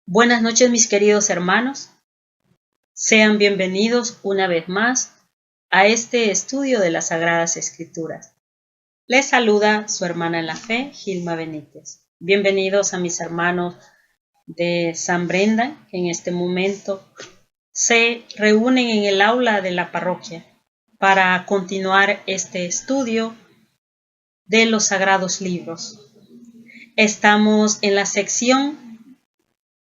Buenas noches, mis queridos hermanos. Sean bienvenidos una vez más a este estudio de las Sagradas Escrituras. Les saluda su hermana en la fe, Gilma Benítez. Bienvenidos a mis hermanos de San Brenda, que en este momento se reúnen en el aula de la parroquia para continuar este estudio de los Sagrados Libros. Estamos en la sección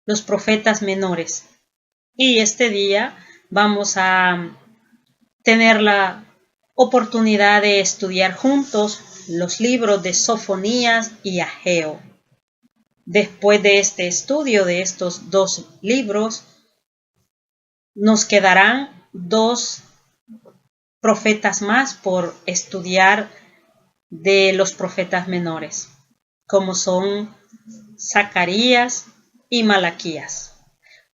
Los Profetas Menores. Y este día vamos a tener la oportunidad de estudiar juntos los libros de Sofonías y Ageo. Después de este estudio de estos dos libros, nos quedarán dos profetas más por estudiar de los profetas menores, como son Zacarías y Malaquías.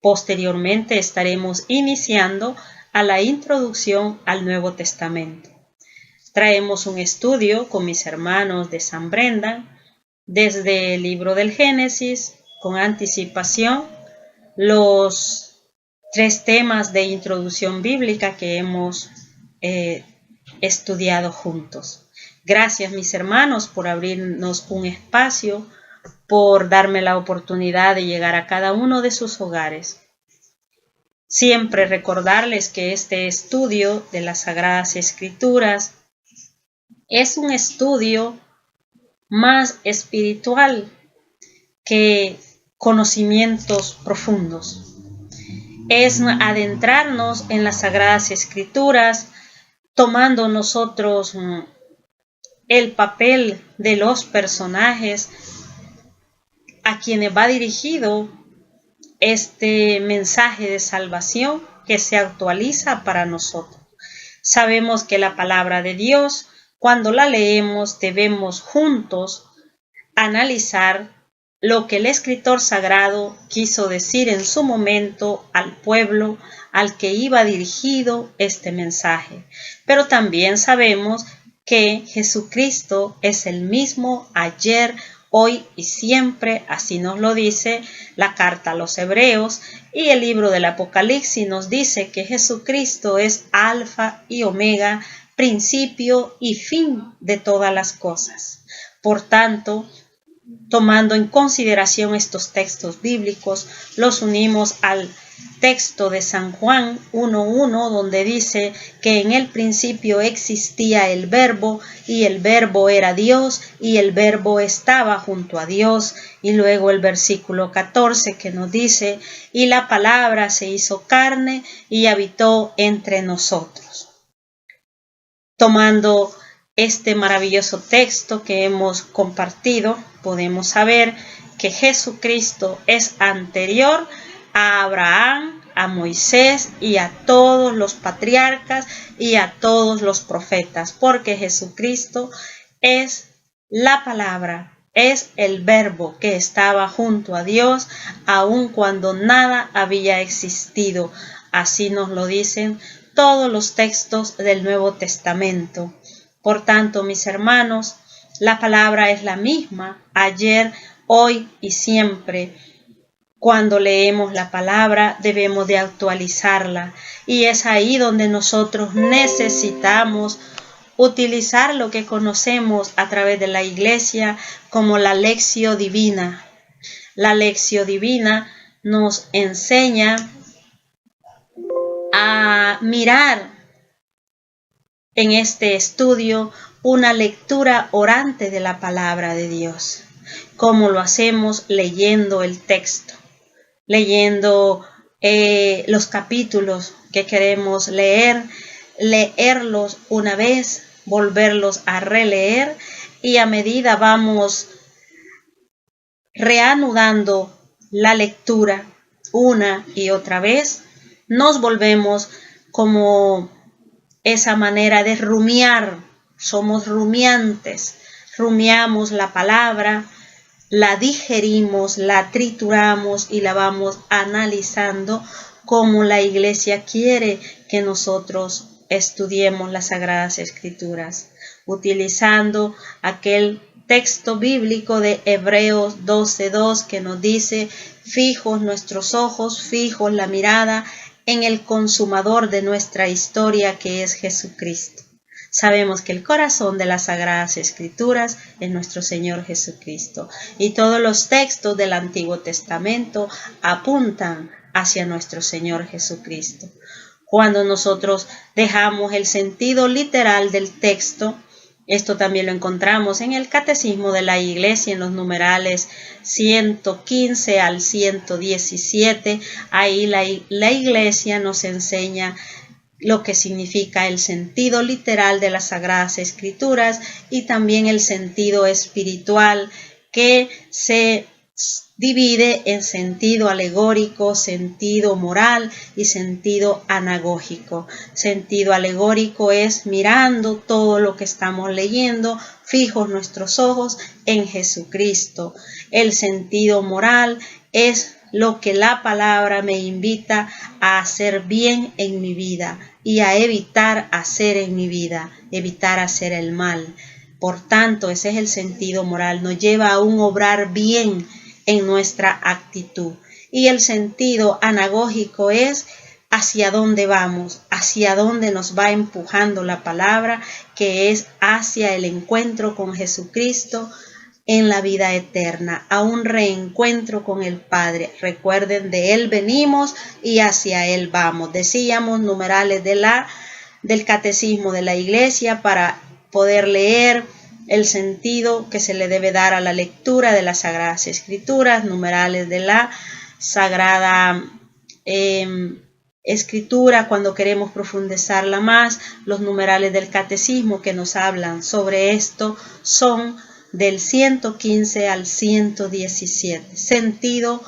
Posteriormente estaremos iniciando a la introducción al Nuevo Testamento. Traemos un estudio con mis hermanos de San Brenda desde el libro del Génesis, con anticipación, los 3 temas de introducción bíblica que hemos estudiado juntos. Gracias, mis hermanos, por abrirnos un espacio, por darme la oportunidad de llegar a cada uno de sus hogares. Siempre recordarles que este estudio de las Sagradas Escrituras es un estudio más espiritual que conocimientos profundos. Es adentrarnos en las Sagradas Escrituras, tomando nosotros el papel de los personajes a quienes va dirigido este mensaje de salvación que se actualiza para nosotros. Sabemos que la palabra de Dios, cuando la leemos, debemos juntos analizar lo que el escritor sagrado quiso decir en su momento al pueblo al que iba dirigido este mensaje. Pero también sabemos que Jesucristo es el mismo ayer, hoy y siempre, así nos lo dice la carta a los Hebreos, y el libro del Apocalipsis nos dice que Jesucristo es Alfa y Omega, principio y fin de todas las cosas. Por tanto, tomando en consideración estos textos bíblicos, los unimos al texto de San Juan 1:1, donde dice que en el principio existía el Verbo, y el Verbo era Dios, y el Verbo estaba junto a Dios. Y luego el versículo 14 que nos dice, y la palabra se hizo carne y habitó entre nosotros. Tomando este maravilloso texto que hemos compartido, podemos saber que Jesucristo es anterior a Abraham, a Moisés y a todos los patriarcas y a todos los profetas, porque Jesucristo es la palabra, es el Verbo que estaba junto a Dios, aun cuando nada había existido. Así nos lo dicen todos los textos del Nuevo Testamento. Por tanto, mis hermanos, la palabra es la misma, ayer, hoy y siempre. Cuando leemos la palabra debemos de actualizarla, y es ahí donde nosotros necesitamos utilizar lo que conocemos a través de la Iglesia como la Lectio Divina. La Lectio Divina nos enseña a mirar en este estudio una lectura orante de la palabra de Dios. ¿Cómo lo hacemos? Leyendo el texto, leyendo los capítulos que queremos leer, leerlos una vez, volverlos a releer, y a medida vamos reanudando la lectura una y otra vez, nos volvemos como esa manera de rumiar. Somos rumiantes, rumiamos la palabra, la digerimos, la trituramos y la vamos analizando como la Iglesia quiere que nosotros estudiemos las Sagradas Escrituras, utilizando aquel texto bíblico de Hebreos 12:2 que nos dice: fijos nuestros ojos, fijos la mirada en el consumador de nuestra historia, que es Jesucristo. Sabemos que el corazón de las Sagradas Escrituras es nuestro Señor Jesucristo, y todos los textos del Antiguo Testamento apuntan hacia nuestro Señor Jesucristo. Cuando nosotros dejamos el sentido literal del texto, esto también lo encontramos en el Catecismo de la Iglesia, en los numerales 115 al 117. Ahí la Iglesia nos enseña lo que significa el sentido literal de las Sagradas Escrituras y también el sentido espiritual, que se divide en sentido alegórico, sentido moral y sentido anagógico. Sentido alegórico es mirando todo lo que estamos leyendo, fijos nuestros ojos en Jesucristo. El sentido moral es lo que la palabra me invita a hacer bien en mi vida y a evitar hacer en mi vida, evitar hacer el mal. Por tanto, ese es el sentido moral, nos lleva a un obrar bien en nuestra actitud. Y el sentido anagógico es hacia dónde vamos, hacia dónde nos va empujando la palabra, que es hacia el encuentro con Jesucristo en la vida eterna, a un reencuentro con el Padre. Recuerden, de Él venimos y hacia Él vamos. Decíamos numerales del Catecismo de la Iglesia para poder leer el sentido que se le debe dar a la lectura de las Sagradas Escrituras, numerales de la Sagrada Escritura, cuando queremos profundizarla más. Los numerales del Catecismo que nos hablan sobre esto son del 115 al 117. Sentido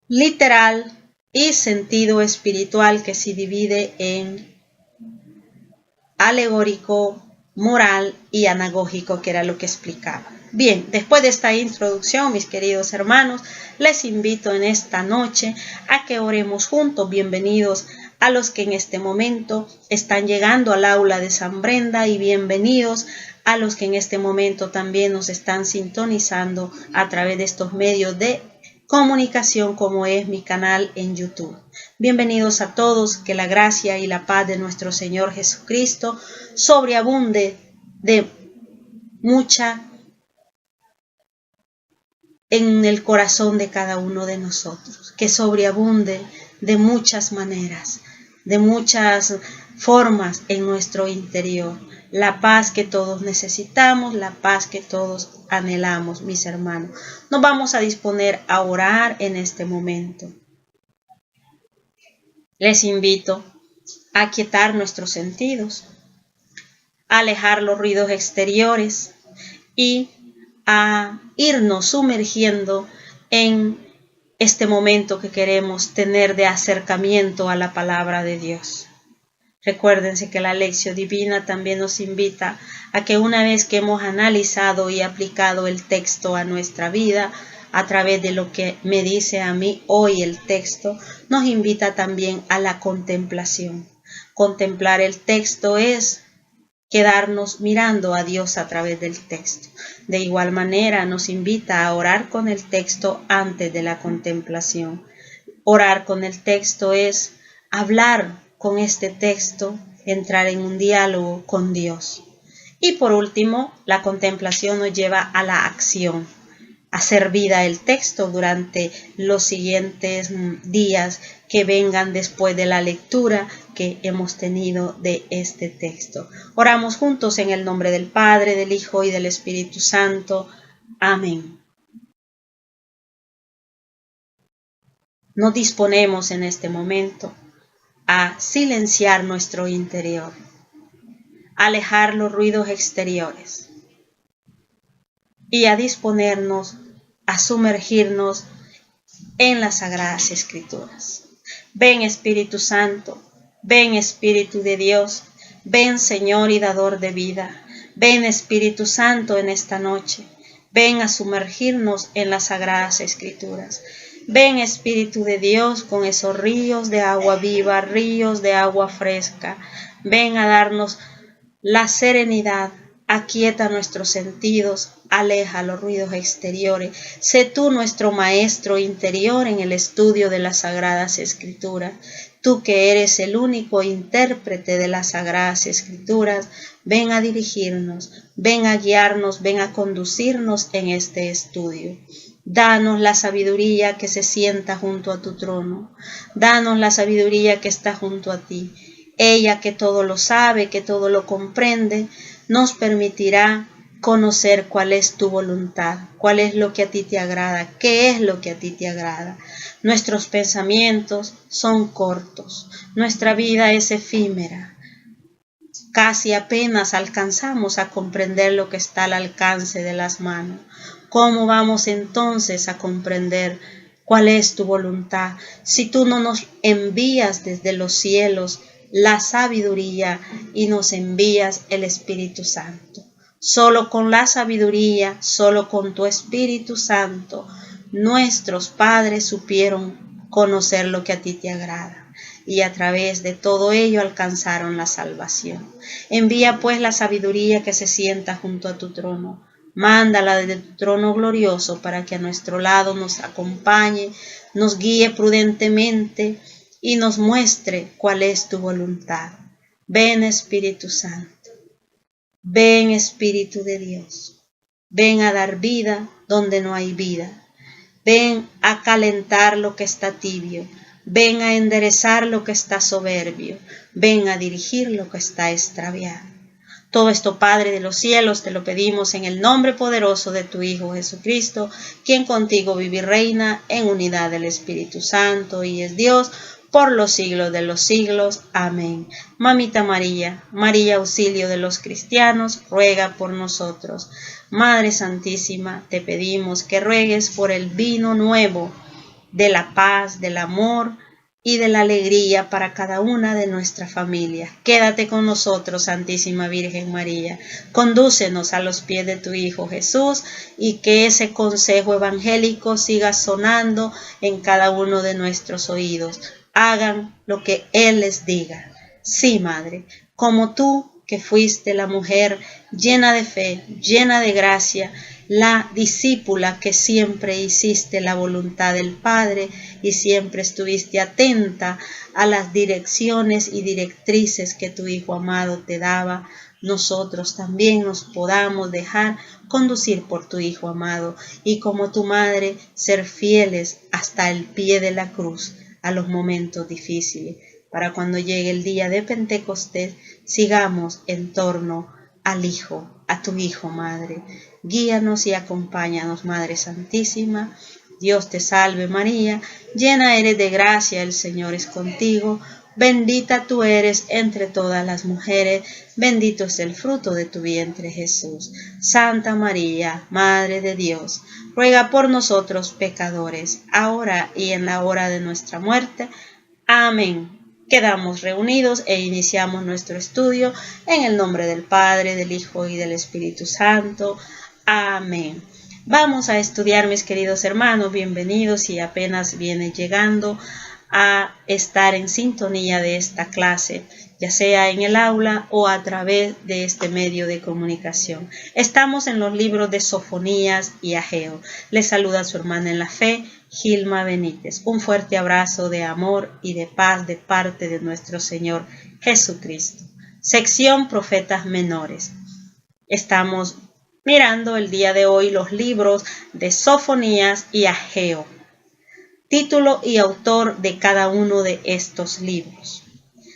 literal y sentido espiritual, que se divide en alegórico, moral y anagógico, que era lo que explicaba. Bien, después de esta introducción, mis queridos hermanos, les invito en esta noche a que oremos juntos. Bienvenidos a los que en este momento están llegando al aula de San Brenda, y bienvenidos a los que en este momento también nos están sintonizando a través de estos medios de comunicación, como es mi canal en YouTube. Bienvenidos a todos, que la gracia y la paz de nuestro Señor Jesucristo sobreabunde de mucha en el corazón de cada uno de nosotros, que sobreabunde de muchas maneras, de muchas formas en nuestro interior. La paz que todos necesitamos, la paz que todos anhelamos, mis hermanos. Nos vamos a disponer a orar en este momento. Les invito a aquietar nuestros sentidos, a alejar los ruidos exteriores y a irnos sumergiendo en este momento que queremos tener de acercamiento a la palabra de Dios. Recuérdense que la lección divina también nos invita a que, una vez que hemos analizado y aplicado el texto a nuestra vida, a través de lo que me dice a mí hoy el texto, nos invita también a la contemplación. Contemplar el texto es quedarnos mirando a Dios a través del texto. De igual manera nos invita a orar con el texto antes de la contemplación. Orar con el texto es hablar con este texto, entrar en un diálogo con Dios. Y por último, la contemplación nos lleva a la acción, hacer vida el texto durante los siguientes días que vengan después de la lectura que hemos tenido de este texto. Oramos juntos en el nombre del Padre, del Hijo y del Espíritu Santo. Amén. Nos disponemos en este momento a silenciar nuestro interior, a alejar los ruidos exteriores y a disponernos a sumergirnos en las Sagradas Escrituras. Ven, Espíritu Santo, ven, Espíritu de Dios, ven, Señor y dador de vida. Ven, Espíritu Santo, en esta noche. Ven a sumergirnos en las Sagradas Escrituras. Ven, Espíritu de Dios, con esos ríos de agua viva, ríos de agua fresca. Ven a darnos la serenidad, Aquieta nuestros sentidos, aleja los ruidos exteriores. Sé tú nuestro maestro interior en el estudio de las Sagradas Escrituras. Tú que eres el único intérprete de las Sagradas Escrituras, ven a dirigirnos, ven a guiarnos, ven a conducirnos en este estudio. Danos la sabiduría que se sienta junto a tu trono. Danos la sabiduría que está junto a ti. Ella que todo lo sabe, que todo lo comprende, nos permitirá conocer cuál es tu voluntad, cuál es lo que a ti te agrada, qué es lo que a ti te agrada. Nuestros pensamientos son cortos, nuestra vida es efímera. Casi apenas alcanzamos a comprender lo que está al alcance de las manos. ¿Cómo vamos entonces a comprender cuál es tu voluntad si tú no nos envías desde los cielos la sabiduría y nos envías el Espíritu Santo? Solo con la sabiduría, solo con tu Espíritu Santo, nuestros padres supieron conocer lo que a ti te agrada. Y a través de todo ello alcanzaron la salvación. Envía pues la sabiduría que se sienta junto a tu trono. Mándala desde tu trono glorioso para que a nuestro lado nos acompañe, nos guíe prudentemente y nos muestre cuál es tu voluntad. Ven Espíritu Santo, ven Espíritu de Dios, ven a dar vida donde no hay vida, ven a calentar lo que está tibio, ven a enderezar lo que está soberbio, ven a dirigir lo que está extraviado. Todo esto, Padre de los cielos, te lo pedimos en el nombre poderoso de tu Hijo Jesucristo, quien contigo vive y reina en unidad del Espíritu Santo y es Dios por los siglos de los siglos. Amén. Mamita María, María auxilio de los cristianos, ruega por nosotros. Madre Santísima, te pedimos que ruegues por el vino nuevo de la paz, del amor y de la alegría para cada una de nuestras familias. Quédate con nosotros, Santísima Virgen María. Condúcenos a los pies de tu Hijo Jesús y que ese consejo evangélico siga sonando en cada uno de nuestros oídos. Hagan lo que Él les diga. Sí, Madre, como tú que fuiste la mujer llena de fe, llena de gracia, la discípula que siempre hiciste la voluntad del Padre y siempre estuviste atenta a las direcciones y directrices que tu Hijo amado te daba, nosotros también nos podamos dejar conducir por tu Hijo amado y como tu Madre ser fieles hasta el pie de la cruz a los momentos difíciles, para cuando llegue el día de Pentecostés sigamos en torno al Hijo, a tu Hijo, Madre. Guíanos y acompáñanos, Madre Santísima. Dios te salve María, llena eres de gracia, el Señor es contigo. Bendita tú eres entre todas las mujeres, bendito es el fruto de tu vientre Jesús. Santa María, Madre de Dios, ruega por nosotros pecadores, ahora y en la hora de nuestra muerte. Amén. Quedamos reunidos e iniciamos nuestro estudio en el nombre del Padre, del Hijo y del Espíritu Santo. Amén. Vamos a estudiar, mis queridos hermanos, bienvenidos y apenas viene llegando a estar en sintonía de esta clase, ya sea en el aula o a través de este medio de comunicación. Estamos en los libros de Sofonías y Ageo. Les saluda su hermana en la fe, Gilma Benítez. Un fuerte abrazo de amor y de paz de parte de nuestro Señor Jesucristo. Sección Profetas Menores. Estamos mirando el día de hoy los libros de Sofonías y Ageo. Título y autor de cada uno de estos libros.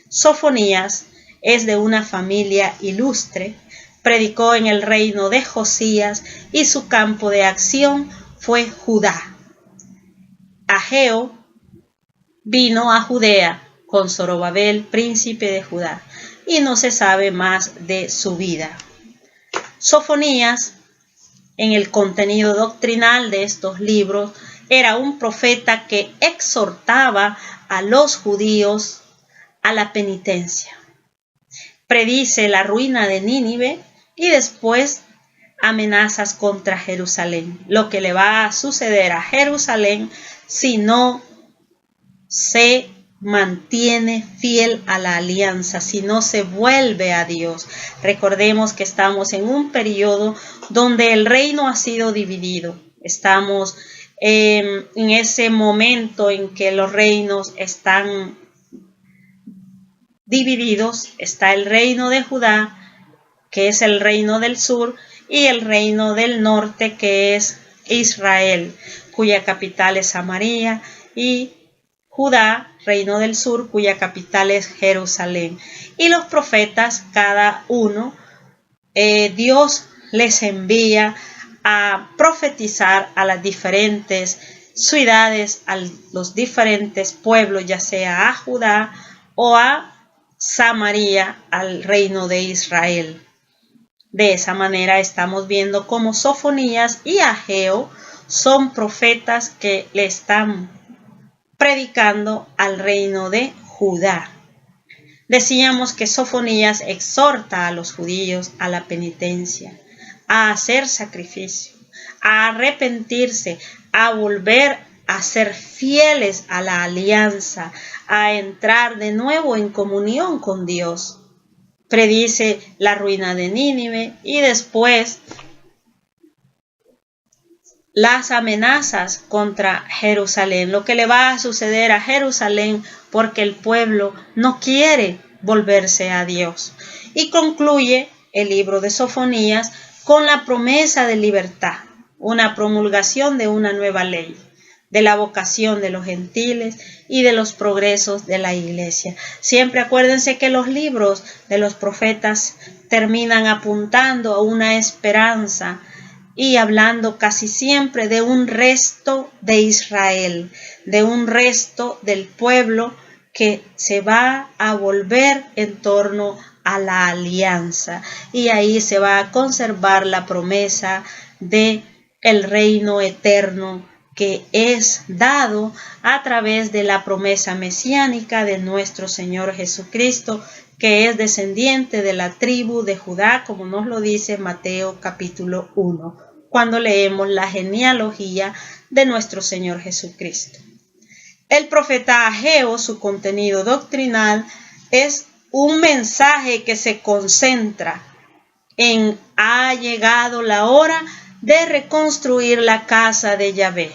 Sofonías es de una familia ilustre, predicó en el reino de Josías y su campo de acción fue Judá. Ageo vino a Judea con Zorobabel, príncipe de Judá, y no se sabe más de su vida. Sofonías, en el contenido doctrinal de estos libros, era un profeta que exhortaba a los judíos a la penitencia. Predice la ruina de Nínive y después amenazas contra Jerusalén, lo que le va a suceder a Jerusalén si no se mantiene fiel a la alianza, si no se vuelve a Dios. Recordemos que estamos en un periodo donde el reino ha sido dividido. Estamos en ese momento en que los reinos están divididos. Está el reino de Judá, que es el reino del sur, y el reino del norte, que es Israel, cuya capital es Samaria, y Judá, reino del sur, cuya capital es Jerusalén. Y los profetas, cada uno, Dios les envía a profetizar a las diferentes ciudades, a los diferentes pueblos, ya sea a Judá o a Samaria, al reino de Israel. De esa manera estamos viendo cómo Sofonías y Ageo son profetas que le están predicando al reino de Judá. Decíamos que Sofonías exhorta a los judíos a la penitencia, a hacer sacrificio, a arrepentirse, a volver a ser fieles a la alianza, a entrar de nuevo en comunión con Dios. Predice la ruina de Nínive y después las amenazas contra Jerusalén, lo que le va a suceder a Jerusalén porque el pueblo no quiere volverse a Dios. Y concluye el libro de Sofonías con la promesa de libertad, una promulgación de una nueva ley, de la vocación de los gentiles y de los progresos de la iglesia. Siempre acuérdense que los libros de los profetas terminan apuntando a una esperanza y hablando casi siempre de un resto de Israel, de un resto del pueblo que se va a volver en torno a la alianza. Y ahí se va a conservar la promesa de el reino eterno que es dado a través de la promesa mesiánica de nuestro Señor Jesucristo, que es descendiente de la tribu de Judá, como nos lo dice Mateo capítulo 1, cuando leemos la genealogía de nuestro Señor Jesucristo. El profeta Ageo, su contenido doctrinal, es un mensaje que se concentra en ha llegado la hora de reconstruir la casa de Yahvé.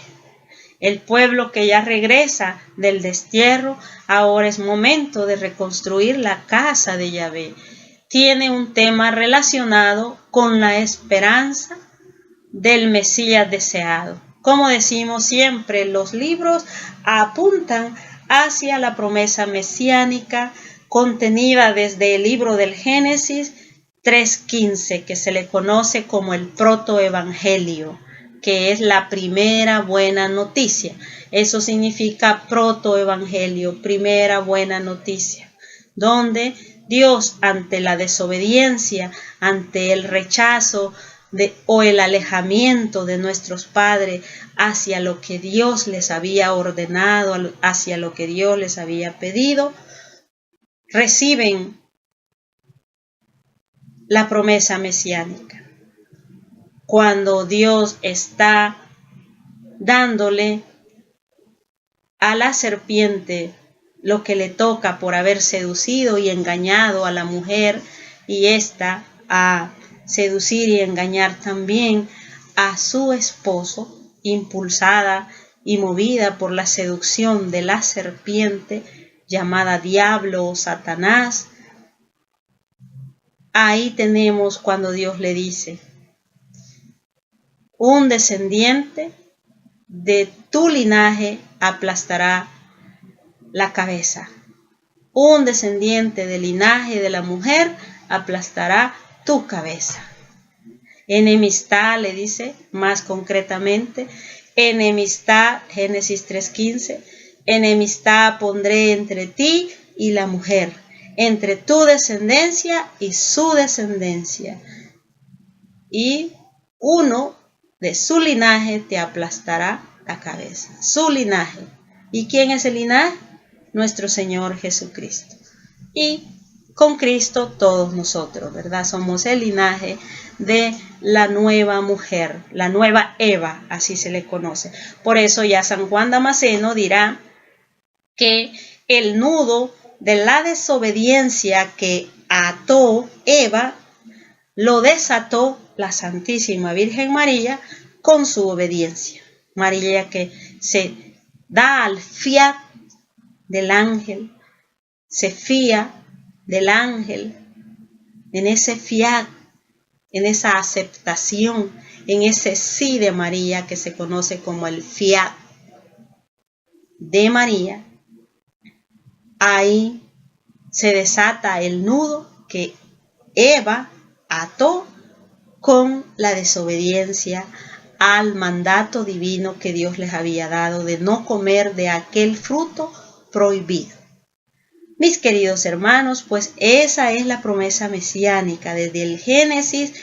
El pueblo que ya regresa del destierro, ahora es momento de reconstruir la casa de Yahvé. Tiene un tema relacionado con la esperanza del Mesías deseado. Como decimos siempre, los libros apuntan hacia la promesa mesiánica contenida desde el libro del Génesis 3:15, que se le conoce como el protoevangelio, que es la primera buena noticia. Eso significa protoevangelio, primera buena noticia, donde Dios, ante la desobediencia, ante el rechazo o el alejamiento de nuestros padres hacia lo que Dios les había ordenado, hacia lo que Dios les había pedido, reciben la promesa mesiánica. Cuando Dios está dándole a la serpiente lo que le toca por haber seducido y engañado a la mujer, y ésta a seducir y engañar también a su esposo, impulsada y movida por la seducción de la serpiente llamada diablo o Satanás. Ahí tenemos cuando Dios le dice: un descendiente de tu linaje aplastará la cabeza. Un descendiente del linaje de la mujer aplastará tu cabeza. Enemistad, le dice más concretamente, enemistad, Génesis 3:15, enemistad pondré entre ti y la mujer, entre tu descendencia y su descendencia, y uno de su linaje te aplastará la cabeza. Su linaje. ¿Y quién es el linaje? Nuestro Señor Jesucristo. Y con Cristo todos nosotros, ¿verdad? Somos el linaje de la nueva mujer, la nueva Eva, así se le conoce. Por eso ya San Juan Damasceno dirá que el nudo de la desobediencia que ató Eva, lo desató la Santísima Virgen María con su obediencia. María que se da al fiat del ángel, se fía del ángel, en ese fiat, en esa aceptación, en ese sí de María que se conoce como el fiat de María. Ahí se desata el nudo que Eva ató con la desobediencia al mandato divino que Dios les había dado de no comer de aquel fruto prohibido. Mis queridos hermanos, pues esa es la promesa mesiánica. Desde el Génesis,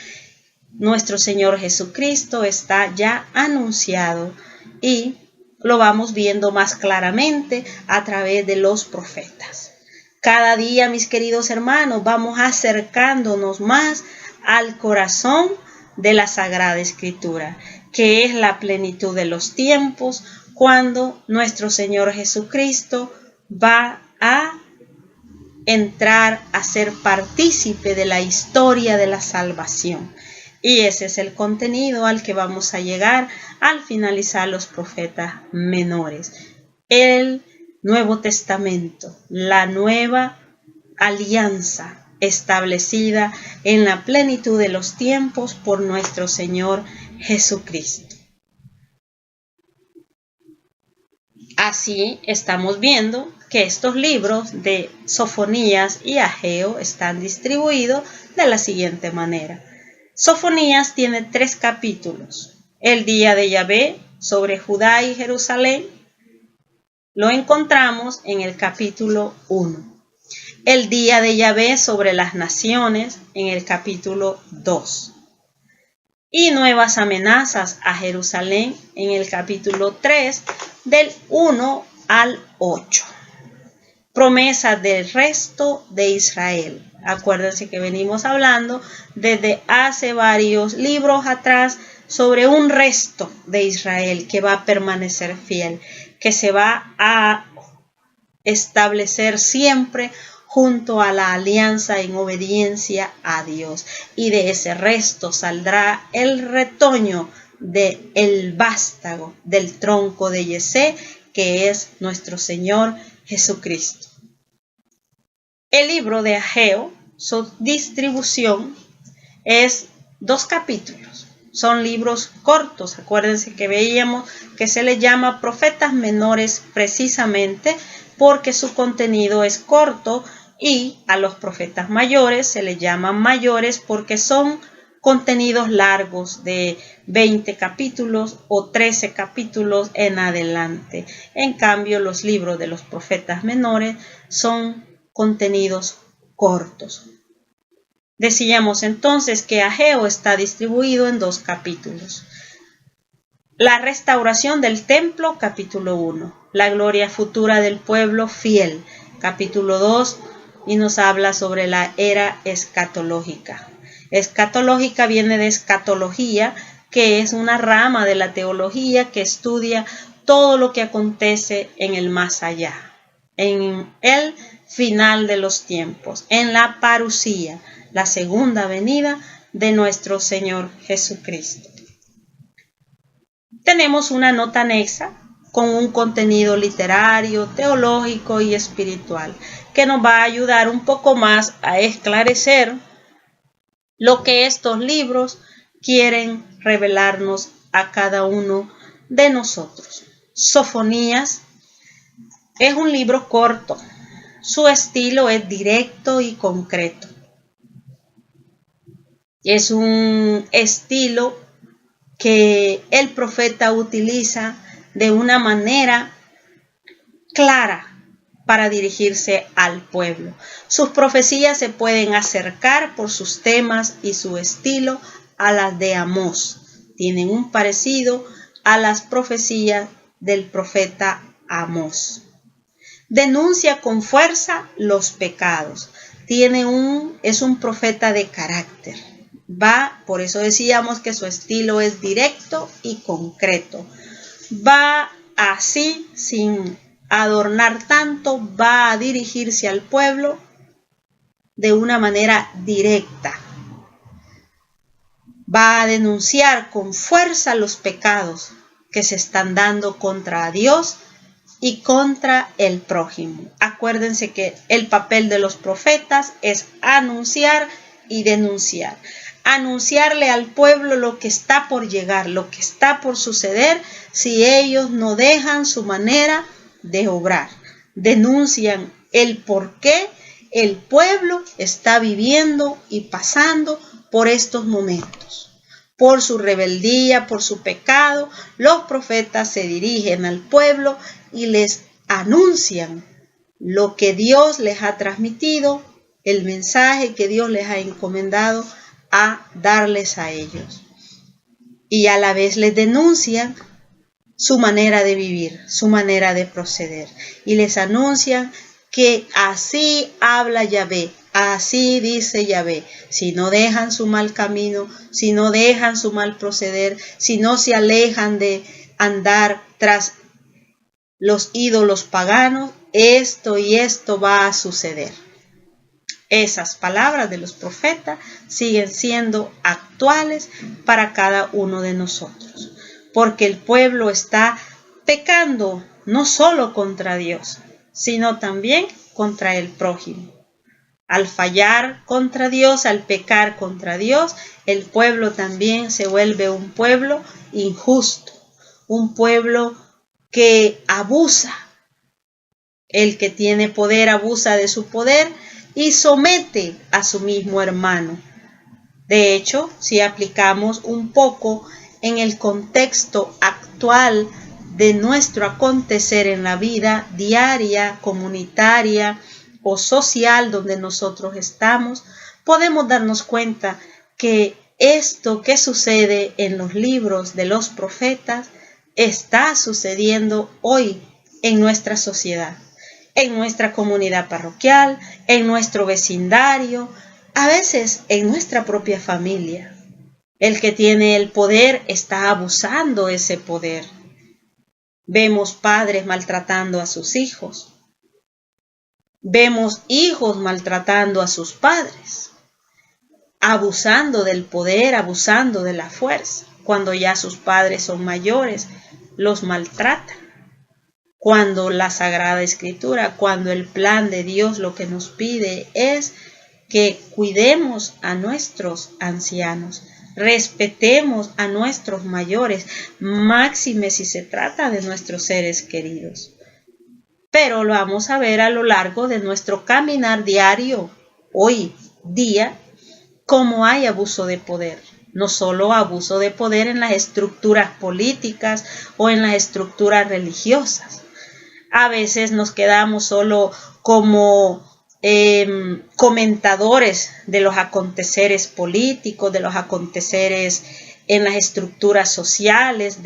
nuestro Señor Jesucristo está ya anunciado y lo vamos viendo más claramente a través de los profetas. Cada día, mis queridos hermanos, vamos acercándonos más al corazón de la Sagrada Escritura, que es la plenitud de los tiempos, cuando nuestro Señor Jesucristo va a entrar a ser partícipe de la historia de la salvación. Y ese es el contenido al que vamos a llegar al finalizar los profetas menores. El Nuevo Testamento, la nueva alianza establecida en la plenitud de los tiempos por nuestro Señor Jesucristo. Así estamos viendo que estos libros de Sofonías y Ageo están distribuidos de la siguiente manera. Sofonías tiene 3 capítulos. El día de Yahvé sobre Judá y Jerusalén lo encontramos en el capítulo 1. El día de Yahvé sobre las naciones en el capítulo 2. Y nuevas amenazas a Jerusalén en el capítulo 3 del 1 al 8. Promesas del resto de Israel. Acuérdense que venimos hablando desde hace varios libros atrás sobre un resto de Israel que va a permanecer fiel, que se va a establecer siempre junto a la alianza en obediencia a Dios. Y de ese resto saldrá el retoño del vástago del tronco de Yesé, que es nuestro Señor Jesucristo. El libro de Ageo, su distribución es 2 capítulos. Son libros cortos. Acuérdense que veíamos que se les llama profetas menores precisamente porque su contenido es corto, y a los profetas mayores se les llama mayores porque son contenidos largos de 20 capítulos o 13 capítulos en adelante. En cambio, los libros de los profetas menores son contenidos cortos. Decíamos entonces que Ageo está distribuido en 2 capítulos. La restauración del templo, capítulo 1. La gloria futura del pueblo fiel, capítulo 2. Y nos habla sobre la era escatológica. Escatológica viene de escatología, que es una rama de la teología que estudia todo lo que acontece en el más allá, en el final de los tiempos, en la parusía, la segunda venida de nuestro Señor Jesucristo. Tenemos una nota anexa con un contenido literario, teológico y espiritual que nos va a ayudar un poco más a esclarecer lo que estos libros quieren revelarnos a cada uno de nosotros. Sofonías es un libro corto. Su estilo es directo y concreto. Es un estilo que el profeta utiliza de una manera clara para dirigirse al pueblo. Sus profecías se pueden acercar por sus temas y su estilo a las de Amós. Tienen un parecido a las profecías del profeta Amós. Denuncia con fuerza los pecados. Es un profeta de carácter. Por eso decíamos que su estilo es directo y concreto. Va así sin adornar tanto, va a dirigirse al pueblo de una manera directa. Va a denunciar con fuerza los pecados que se están dando contra Dios y contra el prójimo. Acuérdense que el papel de los profetas es anunciar y denunciar. Anunciarle al pueblo lo que está por llegar, lo que está por suceder si ellos no dejan su manera de obrar. Denuncian el por qué el pueblo está viviendo y pasando por estos momentos. Por su rebeldía, por su pecado, los profetas se dirigen al pueblo y les anuncian lo que Dios les ha transmitido, el mensaje que Dios les ha encomendado a darles a ellos. Y a la vez les denuncian su manera de vivir, su manera de proceder. Y les anuncian que así habla Yahvé, así dice Yahvé. Si no dejan su mal camino, si no dejan su mal proceder, si no se alejan de andar tras los ídolos paganos, esto y esto va a suceder. Esas palabras de los profetas siguen siendo actuales para cada uno de nosotros, porque el pueblo está pecando no solo contra Dios, sino también contra el prójimo. Al fallar contra Dios, al pecar contra Dios, el pueblo también se vuelve un pueblo injusto, un pueblo que abusa. El que tiene poder abusa de su poder y somete a su mismo hermano. De hecho, si aplicamos un poco en el contexto actual de nuestro acontecer en la vida diaria, comunitaria o social donde nosotros estamos, podemos darnos cuenta que esto que sucede en los libros de los profetas está sucediendo hoy en nuestra sociedad, en nuestra comunidad parroquial, en nuestro vecindario, a veces en nuestra propia familia. El que tiene el poder está abusando ese poder. Vemos padres maltratando a sus hijos. Vemos hijos maltratando a sus padres, abusando del poder, abusando de la fuerza. Cuando ya sus padres son mayores, los maltratan. Cuando la Sagrada Escritura, cuando el plan de Dios lo que nos pide es que cuidemos a nuestros ancianos, respetemos a nuestros mayores, máxime si se trata de nuestros seres queridos. Pero lo vamos a ver a lo largo de nuestro caminar diario, hoy día, cómo hay abuso de poder. No solo abuso de poder en las estructuras políticas o en las estructuras religiosas. A veces nos quedamos solo como comentadores de los aconteceres políticos, de los aconteceres en las estructuras sociales,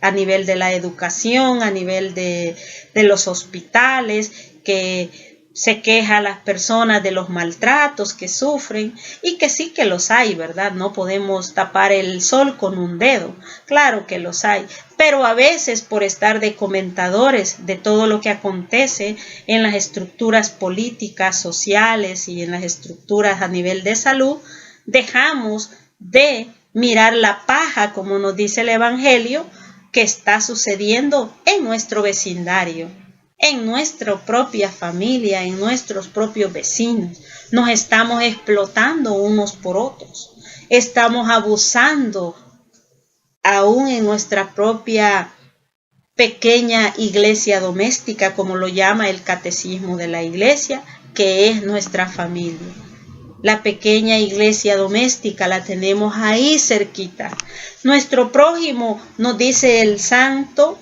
a nivel de la educación, a nivel de los hospitales, que se queja a las personas de los maltratos que sufren, y que sí que los hay, ¿verdad? No podemos tapar el sol con un dedo, claro que los hay, pero a veces por estar de comentadores de todo lo que acontece en las estructuras políticas, sociales y en las estructuras a nivel de salud, dejamos de mirar la paja, como nos dice el Evangelio, que está sucediendo en nuestro vecindario, en nuestra propia familia, en nuestros propios vecinos. Nos estamos explotando unos por otros. Estamos abusando aún en nuestra propia pequeña iglesia doméstica, como lo llama el catecismo de la iglesia, que es nuestra familia. La pequeña iglesia doméstica la tenemos ahí cerquita. Nuestro prójimo, nos dice el santo,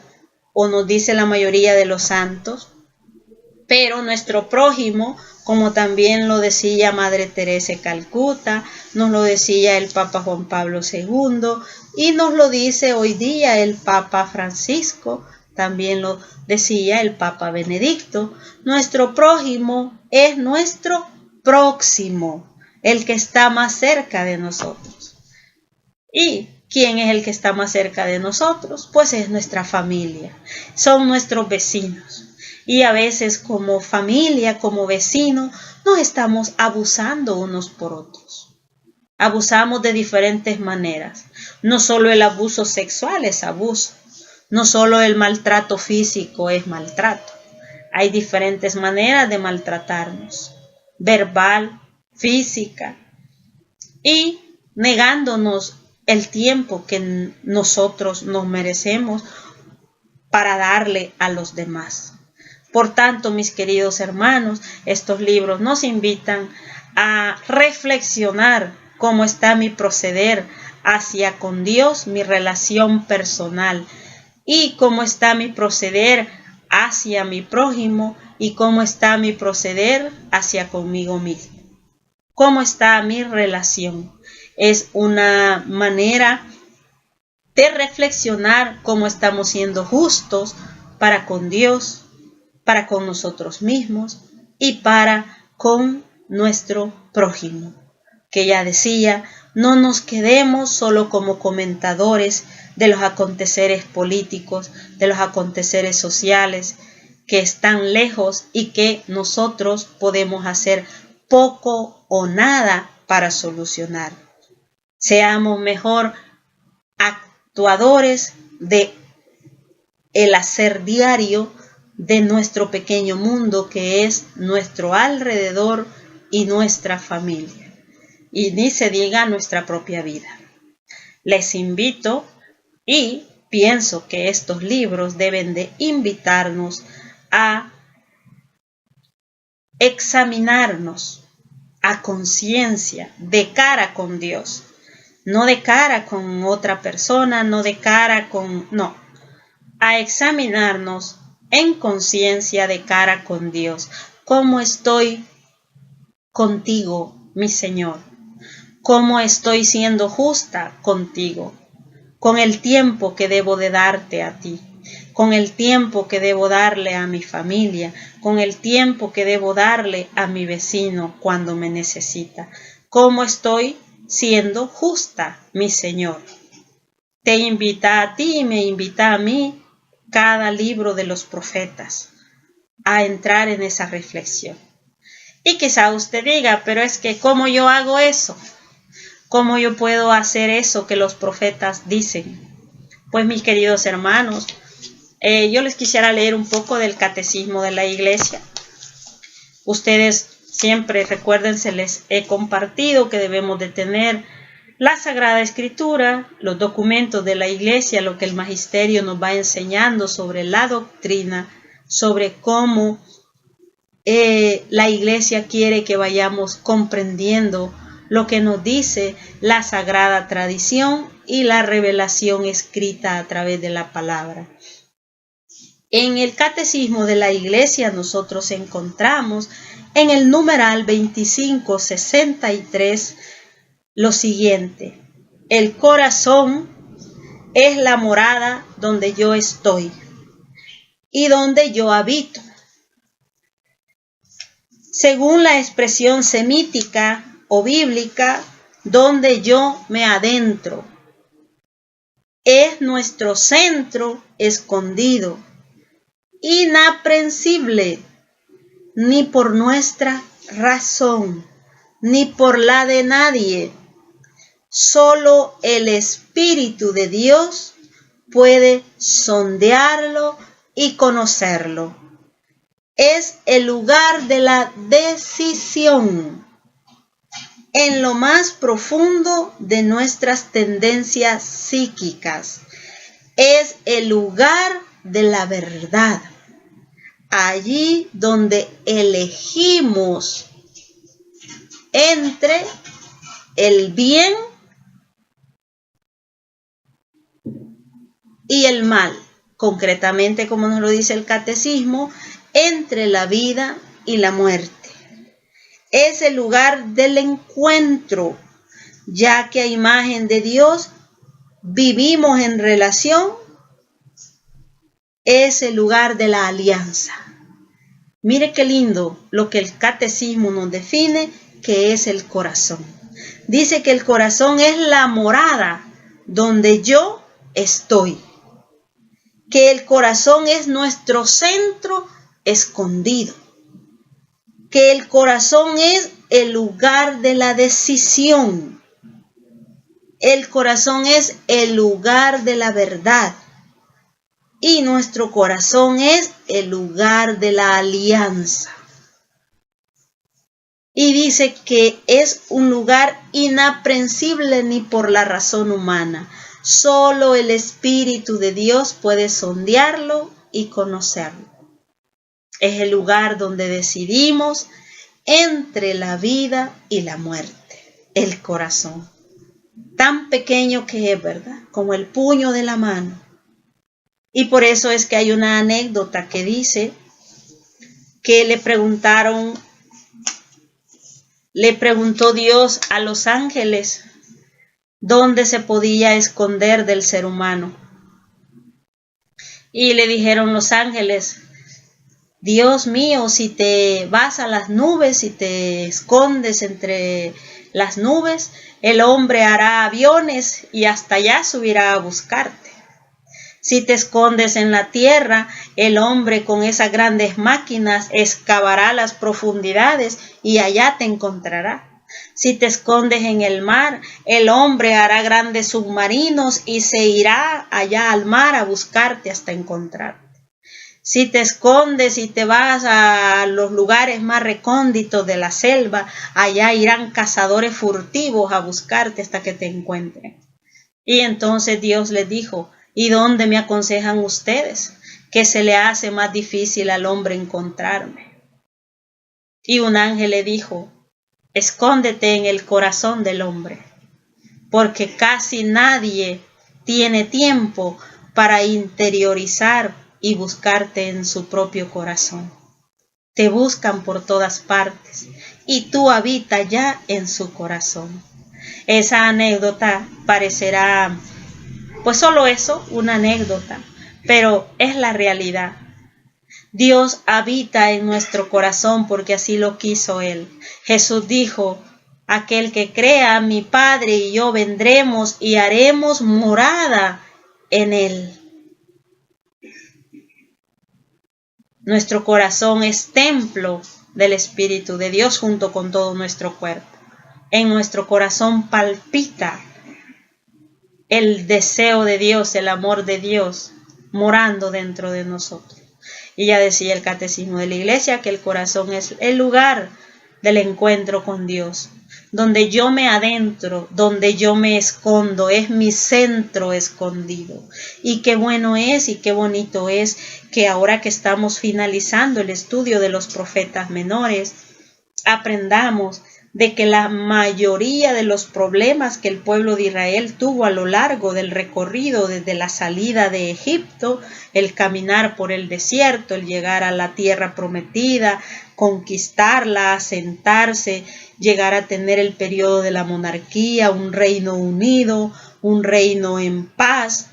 o nos dice la mayoría de los santos, pero nuestro prójimo, como también lo decía Madre Teresa de Calcuta, nos lo decía el Papa Juan Pablo II, y nos lo dice hoy día el Papa Francisco, también lo decía el Papa Benedicto. Nuestro prójimo es nuestro próximo, el que está más cerca de nosotros. ¿Y quién es el que está más cerca de nosotros? Pues es nuestra familia, son nuestros vecinos. Y a veces como familia, como vecinos, nos estamos abusando unos por otros. Abusamos de diferentes maneras. No solo el abuso sexual es abuso. No solo el maltrato físico es maltrato. Hay diferentes maneras de maltratarnos. Verbal, física. Y negándonos el tiempo que nosotros nos merecemos para darle a los demás. Por tanto, mis queridos hermanos, estos libros nos invitan a reflexionar cómo está mi proceder hacia con Dios, mi relación personal, y cómo está mi proceder hacia mi prójimo y cómo está mi proceder hacia conmigo mismo. ¿Cómo está mi relación? Es una manera de reflexionar cómo estamos siendo justos para con Dios, para con nosotros mismos y para con nuestro prójimo. Que ya decía, no nos quedemos solo como comentadores de los aconteceres políticos, de los aconteceres sociales que están lejos y que nosotros podemos hacer poco o nada para solucionar. Seamos mejor actuadores de el hacer diario de nuestro pequeño mundo que es nuestro alrededor y nuestra familia. Y ni se diga nuestra propia vida. Les invito y pienso que estos libros deben de invitarnos a examinarnos a conciencia, de cara con Dios. No de cara con otra persona, no de cara con... no. A examinarnos en conciencia de cara con Dios. ¿Cómo estoy contigo, mi Señor? ¿Cómo estoy siendo justa contigo? Con el tiempo que debo de darte a ti. Con el tiempo que debo darle a mi familia. Con el tiempo que debo darle a mi vecino cuando me necesita. ¿Cómo estoy siendo justa, mi Señor? Te invita a ti y me invita a mí cada libro de los profetas a entrar en esa reflexión. Y quizá usted diga, pero es que ¿cómo yo hago eso? ¿Cómo yo puedo hacer eso que los profetas dicen? Pues mis queridos hermanos, yo les quisiera leer un poco del catecismo de la iglesia. Ustedes siempre, recuérdense, les he compartido que debemos de tener la Sagrada Escritura, los documentos de la iglesia, lo que el magisterio nos va enseñando sobre la doctrina, sobre cómo la iglesia quiere que vayamos comprendiendo lo que nos dice la sagrada tradición y la revelación escrita a través de la palabra. En el catecismo de la iglesia nosotros encontramos en el numeral 2563 lo siguiente: el corazón es la morada donde yo estoy y donde yo habito. Según la expresión semítica o bíblica, donde yo me adentro. Es nuestro centro escondido, inaprensible, ni por nuestra razón, ni por la de nadie. Solo el Espíritu de Dios puede sondearlo y conocerlo. Es el lugar de la decisión en lo más profundo de nuestras tendencias psíquicas. Es el lugar de la verdad. Allí donde elegimos entre el bien y el mal, concretamente, como nos lo dice el catecismo, entre la vida y la muerte. Es el lugar del encuentro, ya que a imagen de Dios vivimos en relación. Es el lugar de la alianza. Mire qué lindo lo que el catecismo nos define, que es el corazón. Dice que el corazón es la morada donde yo estoy. Que el corazón es nuestro centro escondido, que el corazón es el lugar de la decisión. El corazón es el lugar de la verdad. Y nuestro corazón es el lugar de la alianza. Y dice que es un lugar inaprensible ni por la razón humana. Solo el Espíritu de Dios puede sondearlo y conocerlo. Es el lugar donde decidimos entre la vida y la muerte. El corazón. Tan pequeño que es, ¿verdad? Como el puño de la mano. Y por eso es que hay una anécdota que dice que le preguntó Dios a los ángeles dónde se podía esconder del ser humano. Y le dijeron los ángeles: Dios mío, si te vas a las nubes, si te escondes entre las nubes, el hombre hará aviones y hasta allá subirá a buscarte. Si te escondes en la tierra, el hombre con esas grandes máquinas excavará las profundidades y allá te encontrará. Si te escondes en el mar, el hombre hará grandes submarinos y se irá allá al mar a buscarte hasta encontrarte. Si te escondes y te vas a los lugares más recónditos de la selva, allá irán cazadores furtivos a buscarte hasta que te encuentren. Y entonces Dios les dijo: ¿y dónde me aconsejan ustedes que se le hace más difícil al hombre encontrarme? Y un ángel le dijo: escóndete en el corazón del hombre, porque casi nadie tiene tiempo para interiorizar y buscarte en su propio corazón. Te buscan por todas partes y tú habitas ya en su corazón. Esa anécdota parecerá, pues solo eso, una anécdota, pero es la realidad. Dios habita en nuestro corazón porque así lo quiso Él. Jesús dijo: aquel que crea, mi Padre y yo vendremos y haremos morada en Él. Nuestro corazón es templo del Espíritu de Dios junto con todo nuestro cuerpo. En nuestro corazón palpita el deseo de Dios, el amor de Dios, morando dentro de nosotros. Y ya decía el Catecismo de la Iglesia que el corazón es el lugar del encuentro con Dios, donde yo me adentro, donde yo me escondo, es mi centro escondido. Y qué bueno es y qué bonito es que ahora que estamos finalizando el estudio de los profetas menores, aprendamos de que la mayoría de los problemas que el pueblo de Israel tuvo a lo largo del recorrido desde la salida de Egipto, el caminar por el desierto, el llegar a la tierra prometida, conquistarla, asentarse, llegar a tener el periodo de la monarquía, un reino unido, un reino en paz,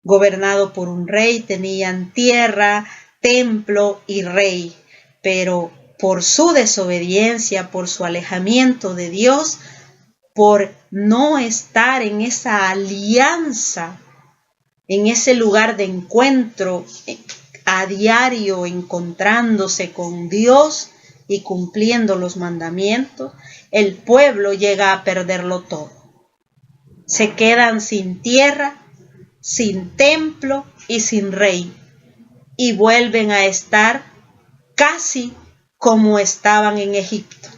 gobernado por un rey, tenían tierra, templo y rey, pero por su desobediencia, por su alejamiento de Dios, por no estar en esa alianza, en ese lugar de encuentro a diario, encontrándose con Dios y cumpliendo los mandamientos, el pueblo llega a perderlo todo. Se quedan sin tierra, sin templo y sin rey, y vuelven a estar casi como estaban en Egipto.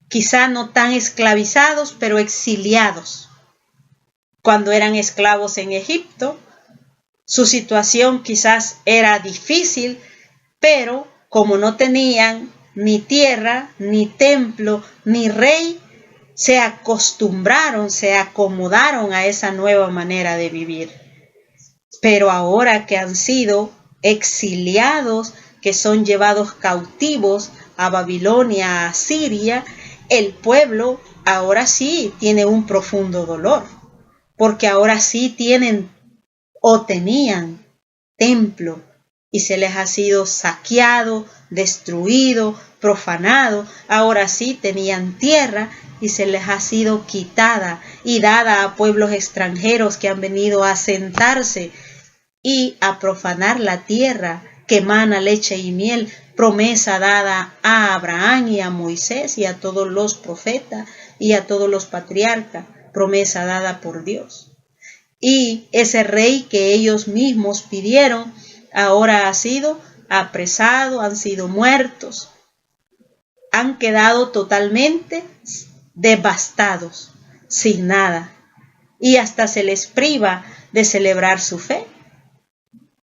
Quizá no tan esclavizados, pero exiliados. Cuando eran esclavos en Egipto, su situación quizás era difícil, pero como no tenían ni tierra, ni templo, ni rey, se acostumbraron, se acomodaron a esa nueva manera de vivir. Pero ahora que han sido exiliados, que son llevados cautivos a Babilonia, a Siria, el pueblo ahora sí tiene un profundo dolor, porque ahora sí tienen o tenían templo y se les ha sido saqueado, destruido, profanado. Ahora sí tenían tierra y se les ha sido quitada y dada a pueblos extranjeros que han venido a asentarse y a profanar la tierra que mana leche y miel, promesa dada a Abraham y a Moisés y a todos los profetas y a todos los patriarcas, promesa dada por Dios. Y ese rey que ellos mismos pidieron, ahora ha sido apresado, han sido muertos, han quedado totalmente devastados, sin nada, y hasta se les priva de celebrar su fe.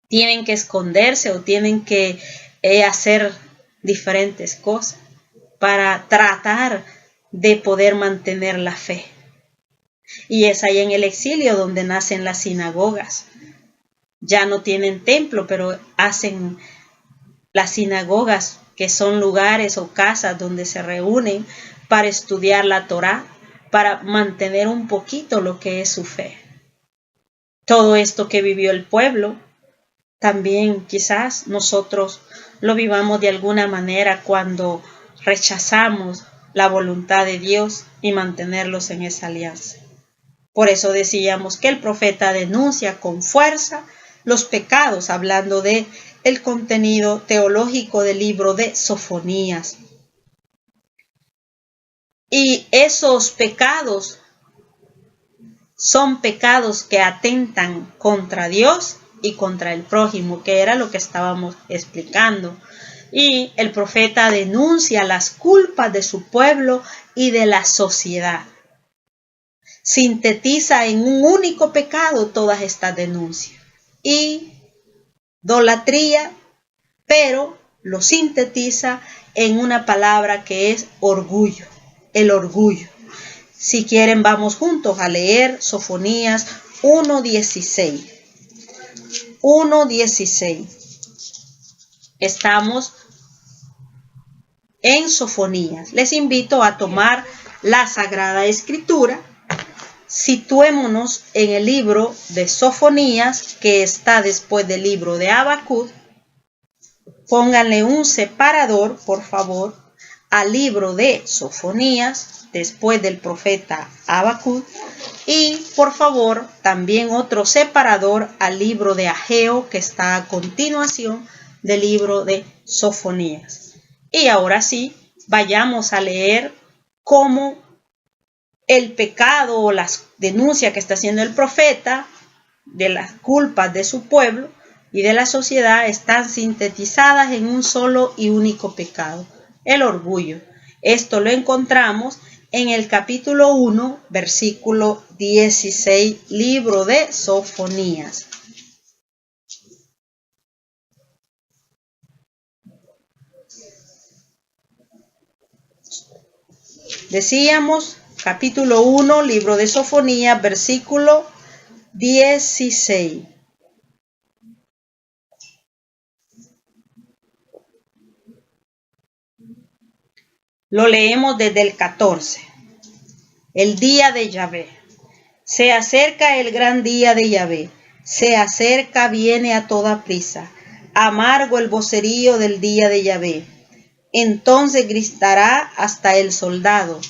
Tienen que esconderse o tienen que hacer diferentes cosas para tratar de poder mantener la fe. Y es ahí en el exilio donde nacen las sinagogas. Ya no tienen templo, pero hacen las sinagogas, que son lugares o casas donde se reúnen para estudiar la Torá, para mantener un poquito lo que es su fe. Todo esto que vivió el pueblo, también quizás nosotros lo vivamos de alguna manera cuando rechazamos la voluntad de Dios y mantenerlos en esa alianza. Por eso decíamos que el profeta denuncia con fuerza los pecados, hablando de el contenido teológico del libro de Sofonías. Y esos pecados son pecados que atentan contra Dios y contra el prójimo, que era lo que estábamos explicando. Y el profeta denuncia las culpas de su pueblo y de la sociedad. Sintetiza en un único pecado todas estas denuncias. Idolatría, pero lo sintetiza en una palabra que es orgullo, el orgullo. Si quieren, vamos juntos a leer Sofonías 1:16. 1:16. Estamos en Sofonías. Les invito a tomar la Sagrada Escritura. Situémonos en el libro de Sofonías, que está después del libro de Habacuc. Pónganle un separador, por favor, al libro de Sofonías, después del profeta Habacuc, y por favor también otro separador al libro de Ageo, que está a continuación del libro de Sofonías. Y ahora sí, vayamos a leer cómo el pecado o las denuncias que está haciendo el profeta de las culpas de su pueblo y de la sociedad están sintetizadas en un solo y único pecado, el orgullo. Esto lo encontramos en el capítulo 1, versículo 16, libro de Sofonías. Decíamos, capítulo 1, libro de Sofonías, versículo 16. Lo leemos desde el 14. El día de Yahvé. Se acerca el gran día de Yahvé. Se acerca, viene a toda prisa. Amargo el vocerío del día de Yahvé. Entonces gritará hasta el soldado.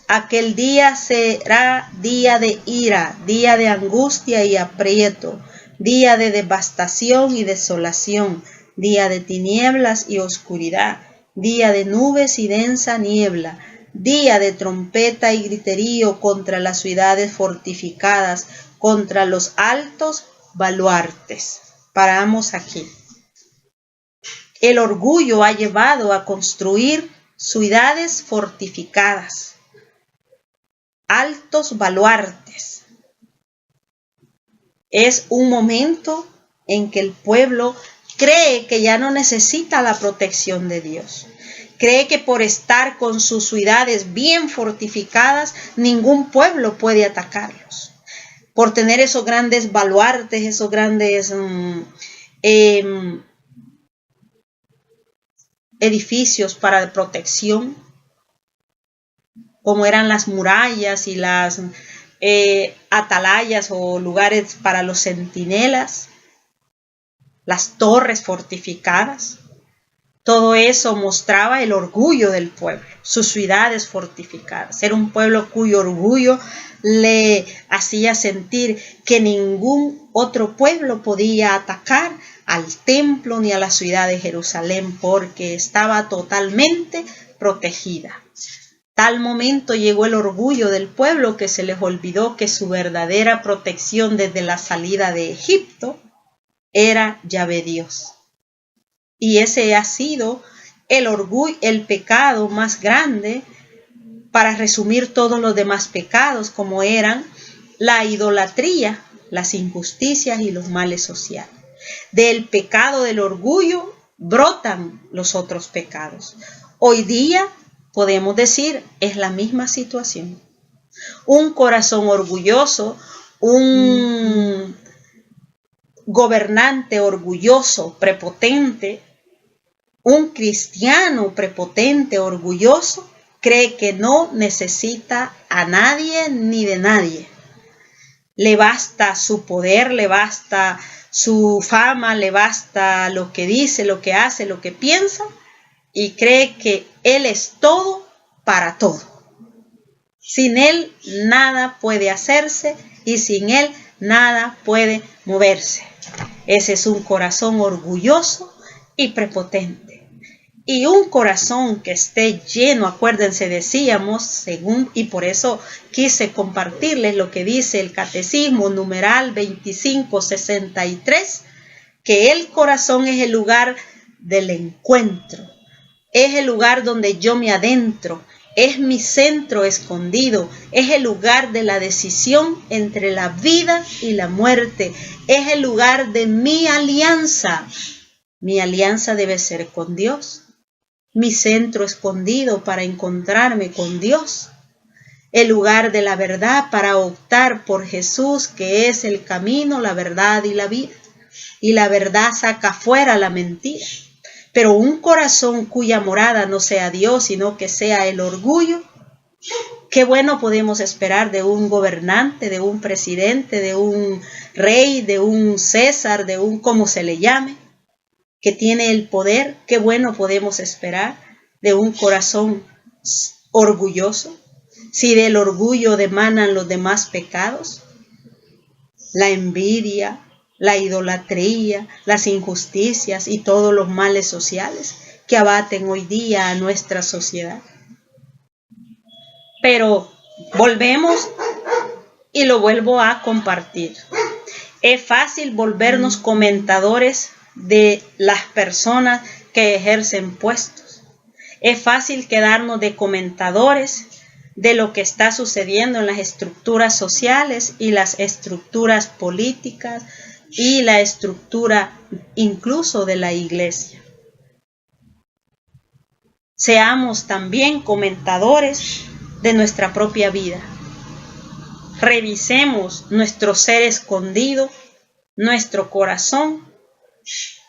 Aquel día será día de ira, día de angustia y aprieto, día de devastación y desolación, día de tinieblas y oscuridad, día de nubes y densa niebla, día de trompeta y griterío contra las ciudades fortificadas, contra los altos baluartes. Paramos aquí. El orgullo ha llevado a construir ciudades fortificadas, altos baluartes. Es un momento en que el pueblo cree que ya no necesita la protección de Dios. Cree que por estar con sus ciudades bien fortificadas, ningún pueblo puede atacarlos. Por tener esos grandes baluartes, esos grandes edificios para protección, como eran las murallas y las atalayas o lugares para los centinelas, las torres fortificadas. Todo eso mostraba el orgullo del pueblo, sus ciudades fortificadas. Era un pueblo cuyo orgullo le hacía sentir que ningún otro pueblo podía atacar al templo ni a la ciudad de Jerusalén porque estaba totalmente protegida. Tal momento llegó el orgullo del pueblo que se les olvidó que su verdadera protección desde la salida de Egipto era Yahvé Dios. Y ese ha sido el orgullo, el pecado más grande, para resumir todos los demás pecados, como eran la idolatría, las injusticias y los males sociales. Del pecado del orgullo brotan los otros pecados. Hoy día podemos decir es la misma situación. Un corazón orgulloso, un gobernante orgulloso, prepotente, un cristiano prepotente, orgulloso, cree que no necesita a nadie ni de nadie. Le basta su poder, le basta su fama, le basta lo que dice, lo que hace, lo que piensa, y cree que él es todo para todo. Sin él nada puede hacerse y sin él nada puede moverse. Ese es un corazón orgulloso y prepotente. Y un corazón que esté lleno, acuérdense, decíamos, y por eso quise compartirles lo que dice el Catecismo, numeral 2563, que el corazón es el lugar del encuentro, es el lugar donde yo me adentro, es mi centro escondido, es el lugar de la decisión entre la vida y la muerte, es el lugar de mi alianza. Mi alianza debe ser con Dios. Mi centro escondido para encontrarme con Dios, el lugar de la verdad para optar por Jesús, que es el camino, la verdad y la vida. Y la verdad saca fuera la mentira. Pero un corazón cuya morada no sea Dios, sino que sea el orgullo, qué bueno podemos esperar de un gobernante, de un presidente, de un rey, de un César, de un como se le llame, que tiene el poder. Qué bueno podemos esperar de un corazón orgulloso, si del orgullo emanan los demás pecados, la envidia, la idolatría, las injusticias y todos los males sociales que abaten hoy día a nuestra sociedad. Pero volvemos y lo vuelvo a compartir. Es fácil volvernos comentadores de las personas que ejercen puestos. Es fácil quedarnos de comentadores de lo que está sucediendo en las estructuras sociales y las estructuras políticas y la estructura incluso de la iglesia. Seamos también comentadores de nuestra propia vida. Revisemos nuestro ser escondido, nuestro corazón,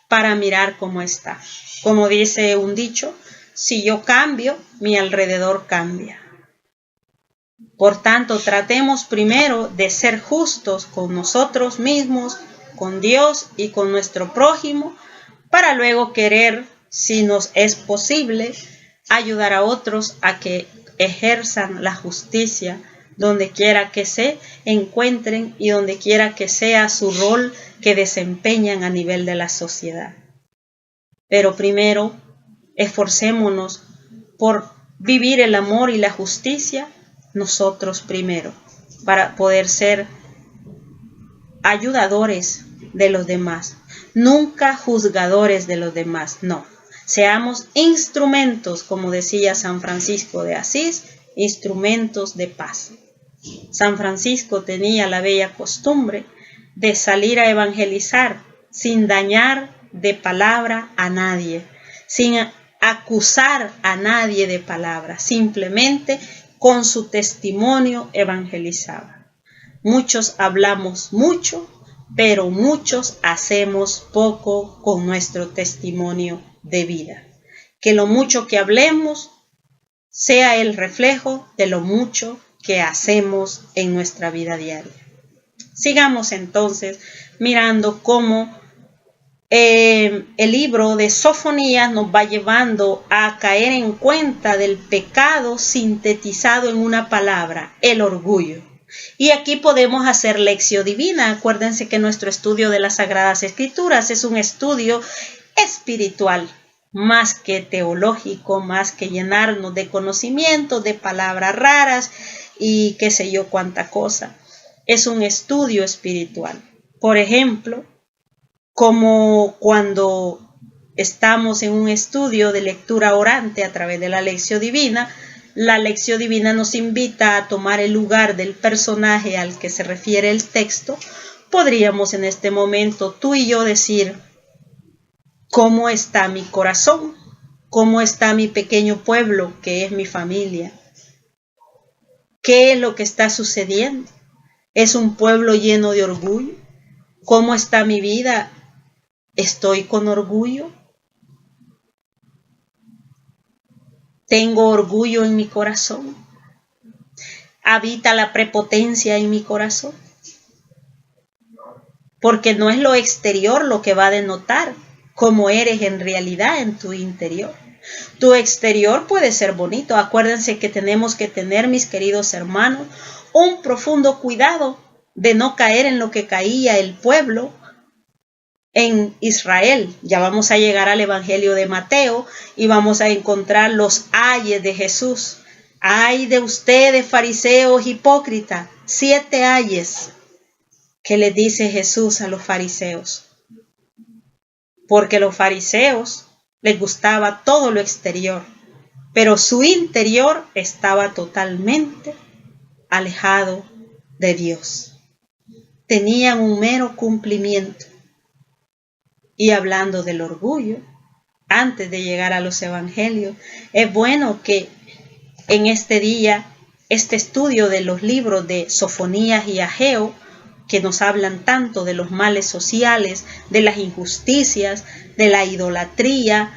para mirar cómo está. Como dice un dicho, si yo cambio, mi alrededor cambia. Por tanto, tratemos primero de ser justos con nosotros mismos, con Dios y con nuestro prójimo, para luego querer, si nos es posible, ayudar a otros a que ejerzan la justicia donde quiera que se encuentren y donde quiera que sea su rol que desempeñan a nivel de la sociedad. Pero primero, esforcémonos por vivir el amor y la justicia nosotros primero, para poder ser ayudadores de los demás, nunca juzgadores de los demás, no. Seamos instrumentos, como decía San Francisco de Asís, instrumentos de paz. San Francisco tenía la bella costumbre de salir a evangelizar sin dañar de palabra a nadie, sin acusar a nadie de palabra, simplemente con su testimonio evangelizaba. Muchos hablamos mucho, pero muchos hacemos poco con nuestro testimonio de vida. Que lo mucho que hablemos sea el reflejo de lo mucho que hacemos en nuestra vida diaria. Sigamos entonces mirando cómo el libro de Sofonías nos va llevando a caer en cuenta del pecado sintetizado en una palabra, el orgullo. Y aquí podemos hacer lección divina. Acuérdense que nuestro estudio de las Sagradas Escrituras es un estudio espiritual, más que teológico, más que llenarnos de conocimientos, de palabras raras y qué sé yo cuánta cosa. Es un estudio espiritual. Por ejemplo, como cuando estamos en un estudio de lectura orante a través de la lección divina, la lección divina nos invita a tomar el lugar del personaje al que se refiere el texto. Podríamos en este momento tú y yo decir, ¿cómo está mi corazón? ¿Cómo está mi pequeño pueblo que es mi familia? ¿Qué es lo que está sucediendo? ¿Es un pueblo lleno de orgullo? ¿Cómo está mi vida? ¿Estoy con orgullo? ¿Tengo orgullo en mi corazón? ¿Habita la prepotencia en mi corazón? Porque no es lo exterior lo que va a denotar cómo eres en realidad en tu interior. Tu exterior puede ser bonito. Acuérdense que tenemos que tener, mis queridos hermanos, un profundo cuidado de no caer en lo que caía el pueblo en Israel. Ya vamos a llegar al Evangelio de Mateo y vamos a encontrar los ayes de Jesús. Ay de ustedes, fariseos hipócritas, 7 ayes que les dice Jesús a los fariseos. Porque los fariseos les gustaba todo lo exterior, pero su interior estaba totalmente alejado de Dios. Tenían un mero cumplimiento. Y hablando del orgullo, antes de llegar a los evangelios, es bueno que en este día, este estudio de los libros de Sofonías y Ageo, que nos hablan tanto de los males sociales, de las injusticias, de la idolatría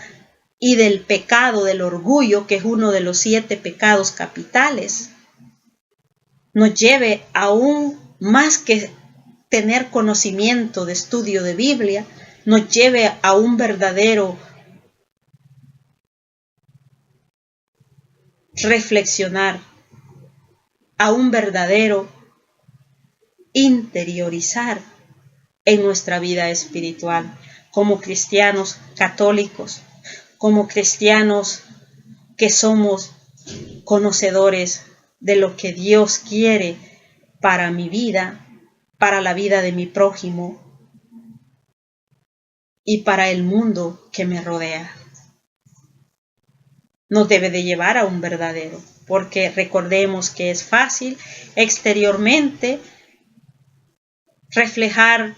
y del pecado del orgullo, que es uno de los 7 pecados capitales, nos lleve aún más que tener conocimiento de estudio de Biblia, nos lleve a un verdadero reflexionar, a un verdadero interiorizar en nuestra vida espiritual, como cristianos católicos, como cristianos que somos conocedores de lo que Dios quiere para mi vida, para la vida de mi prójimo y para el mundo que me rodea. Nos debe de llevar a un verdadero, porque recordemos que es fácil exteriormente reflejar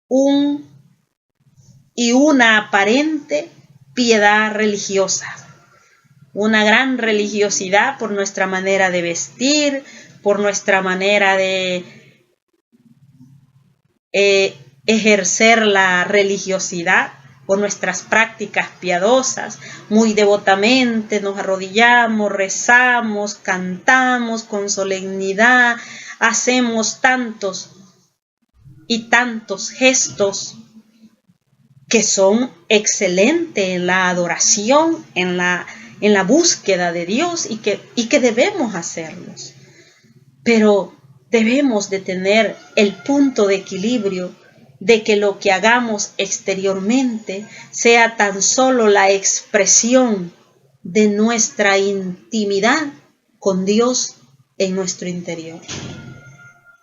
una aparente piedad religiosa, una gran religiosidad por nuestra manera de vestir, por nuestra manera de ejercer la religiosidad, por nuestras prácticas piadosas. Muy devotamente nos arrodillamos, rezamos, cantamos con solemnidad, hacemos tantos y tantos gestos que son excelentes en la adoración, en la búsqueda de Dios y que debemos hacerlos. Pero debemos de tener el punto de equilibrio de que lo que hagamos exteriormente sea tan solo la expresión de nuestra intimidad con Dios en nuestro interior,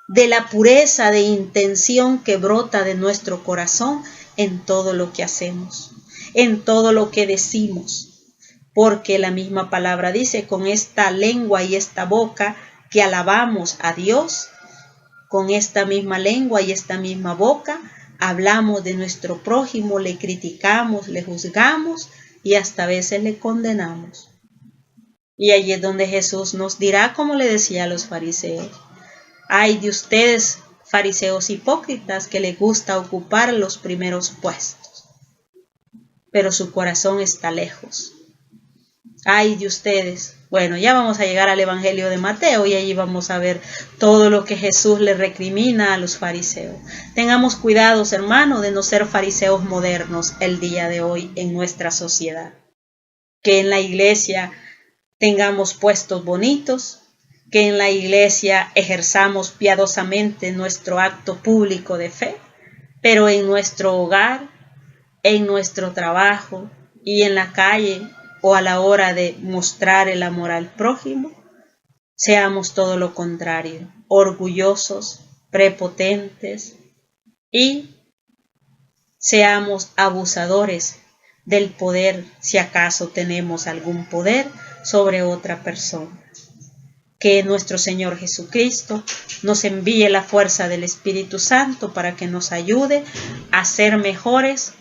de la pureza de intención que brota de nuestro corazón en todo lo que hacemos, en todo lo que decimos, porque la misma palabra dice, con esta lengua y esta boca que alabamos a Dios, con esta misma lengua y esta misma boca hablamos de nuestro prójimo, le criticamos, le juzgamos y hasta a veces le condenamos. Y allí es donde Jesús nos dirá, como le decía a los fariseos, ay de ustedes, fariseos hipócritas, que les gusta ocupar los primeros puestos, pero su corazón está lejos. Ay de ustedes. Bueno, ya vamos a llegar al Evangelio de Mateo y allí vamos a ver todo lo que Jesús le recrimina a los fariseos. Tengamos cuidados, hermanos, de no ser fariseos modernos el día de hoy en nuestra sociedad. Que en la iglesia tengamos puestos bonitos, que en la iglesia ejerzamos piadosamente nuestro acto público de fe, pero en nuestro hogar, en nuestro trabajo y en la calle o a la hora de mostrar el amor al prójimo, seamos todo lo contrario, orgullosos, prepotentes y seamos abusadores del poder, si acaso tenemos algún poder sobre otra persona. Que nuestro Señor Jesucristo nos envíe la fuerza del Espíritu Santo para que nos ayude a ser mejores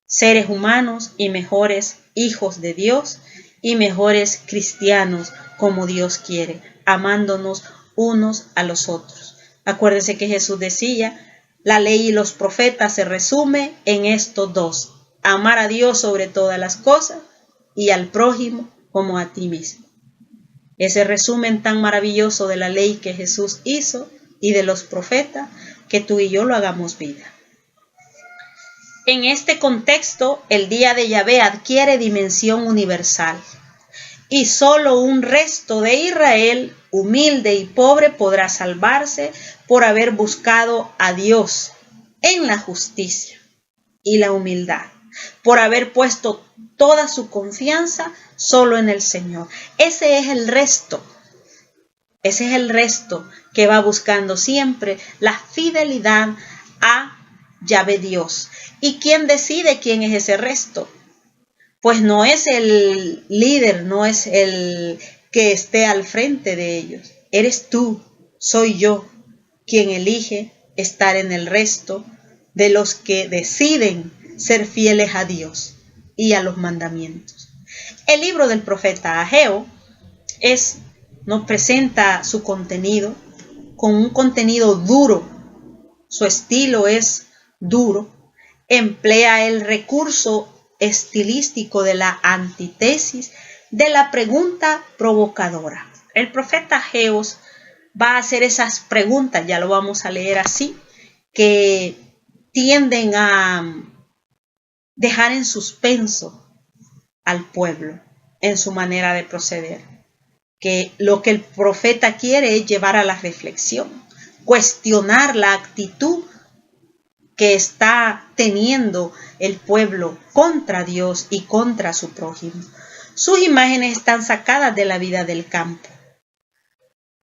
seres humanos y mejores hijos de Dios y mejores cristianos como Dios quiere, amándonos unos a los otros. Acuérdense que Jesús decía, la ley y los profetas se resume en estos dos: amar a Dios sobre todas las cosas y al prójimo como a ti mismo. Ese resumen tan maravilloso de la ley que Jesús hizo y de los profetas, que tú y yo lo hagamos vida. En este contexto, el día de Yahvé adquiere dimensión universal y solo un resto de Israel, humilde y pobre, podrá salvarse por haber buscado a Dios en la justicia y la humildad, por haber puesto toda su confianza solo en el Señor. Ese es el resto que va buscando siempre la fidelidad a Yahvé Dios. ¿Y quién decide quién es ese resto? Pues no es el líder, no es el que esté al frente de ellos. Eres tú, soy yo, quien elige estar en el resto de los que deciden ser fieles a Dios y a los mandamientos. El libro del profeta Ageo nos presenta su contenido con un contenido duro. Su estilo es duro. Emplea el recurso estilístico de la antítesis, de la pregunta provocadora. El profeta Ageo va a hacer esas preguntas, ya lo vamos a leer así, que tienden a dejar en suspenso al pueblo en su manera de proceder. Que lo que el profeta quiere es llevar a la reflexión, cuestionar la actitud que está teniendo el pueblo contra Dios y contra su prójimo. Sus imágenes están sacadas de la vida del campo.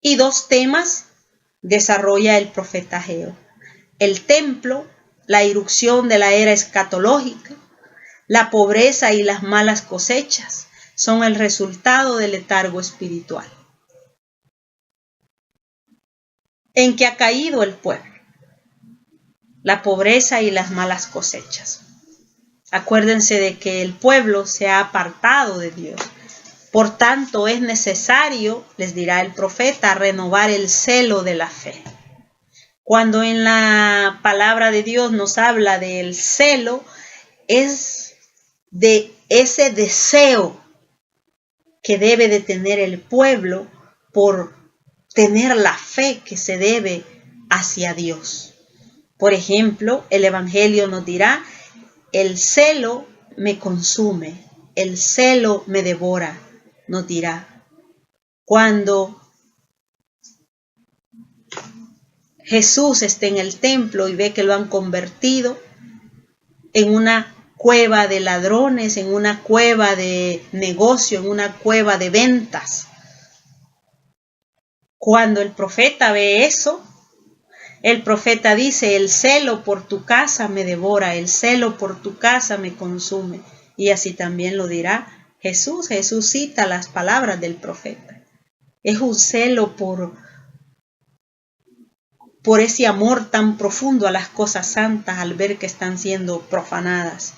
Y dos temas desarrolla el profeta Ageo: el templo, la irrupción de la era escatológica, la pobreza y las malas cosechas son el resultado del letargo espiritual en que ha caído el pueblo. La pobreza y las malas cosechas. Acuérdense de que el pueblo se ha apartado de Dios. Por tanto, es necesario, les dirá el profeta, renovar el celo de la fe. Cuando en la palabra de Dios nos habla del celo, es de ese deseo que debe de tener el pueblo por tener la fe que se debe hacia Dios. Por ejemplo, el Evangelio nos dirá, el celo me consume, el celo me devora, nos dirá. Cuando Jesús está en el templo y ve que lo han convertido en una cueva de ladrones, en una cueva de negocio, en una cueva de ventas. Cuando el profeta ve eso, el profeta dice, el celo por tu casa me devora, el celo por tu casa me consume. Y así también lo dirá Jesús. Jesús cita las palabras del profeta. Es un celo por ese amor tan profundo a las cosas santas al ver que están siendo profanadas.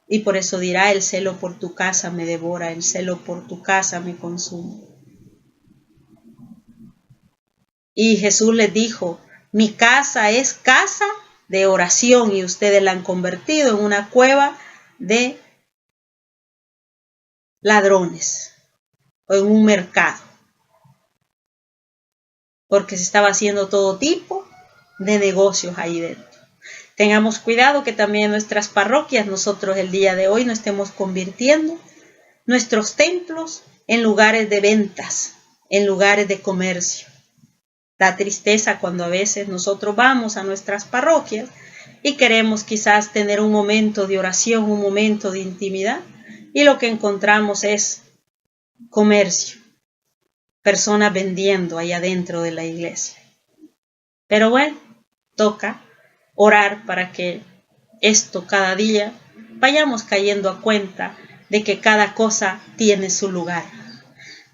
Y por eso dirá, el celo por tu casa me devora, el celo por tu casa me consume. Y Jesús les dijo, mi casa es casa de oración y ustedes la han convertido en una cueva de ladrones o en un mercado, porque se estaba haciendo todo tipo de negocios ahí dentro. Tengamos cuidado que también en nuestras parroquias nosotros el día de hoy no estemos convirtiendo nuestros templos en lugares de ventas, en lugares de comercio. Da tristeza cuando a veces nosotros vamos a nuestras parroquias y queremos quizás tener un momento de oración, un momento de intimidad, y lo que encontramos es comercio, personas vendiendo allá dentro de la iglesia. Pero bueno, toca orar para que esto cada día vayamos cayendo a cuenta de que cada cosa tiene su lugar.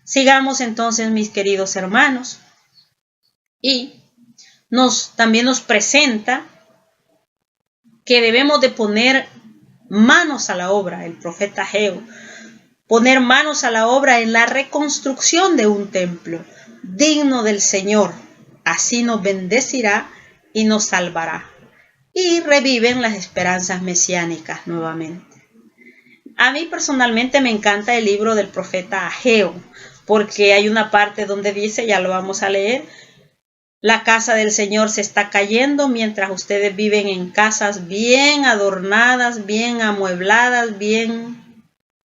Sigamos entonces, mis queridos hermanos, y también nos presenta que debemos de poner manos a la obra, el profeta Ageo, poner manos a la obra en la reconstrucción de un templo digno del Señor. Así nos bendecirá y nos salvará. Y reviven las esperanzas mesiánicas nuevamente. A mí personalmente me encanta el libro del profeta Ageo, porque hay una parte donde dice, ya lo vamos a leer, la casa del Señor se está cayendo mientras ustedes viven en casas bien adornadas, bien amuebladas, bien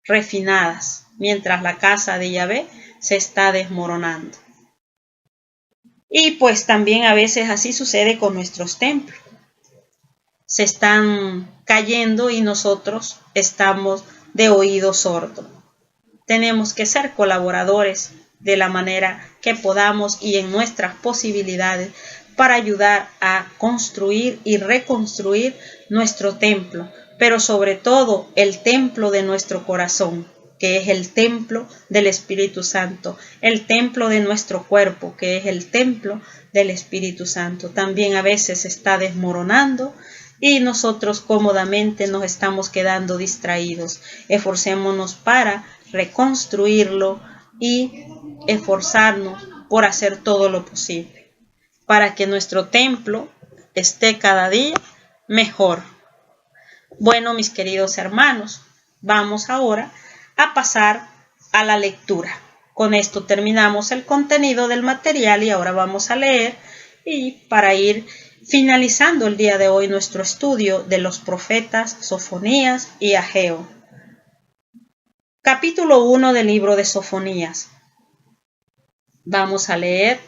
refinadas, mientras la casa de Yahvé se está desmoronando. Y pues también a veces así sucede con nuestros templos. Se están cayendo y nosotros estamos de oído sordo. Tenemos que ser colaboradores de la manera que podamos y en nuestras posibilidades para ayudar a construir y reconstruir nuestro templo, pero sobre todo el templo de nuestro corazón, que es el templo del Espíritu Santo, el templo de nuestro cuerpo, que es el templo del Espíritu Santo. También a veces se está desmoronando y nosotros cómodamente nos estamos quedando distraídos. Esforcémonos para reconstruirlo y esforzarnos por hacer todo lo posible para que nuestro templo esté cada día mejor. Bueno, mis queridos hermanos, vamos ahora a pasar a la lectura. Con esto terminamos el contenido del material y ahora vamos a leer, y para ir finalizando el día de hoy nuestro estudio de los profetas Sofonías y Ageo. Capítulo 1 del libro de Sofonías. Vamos a leer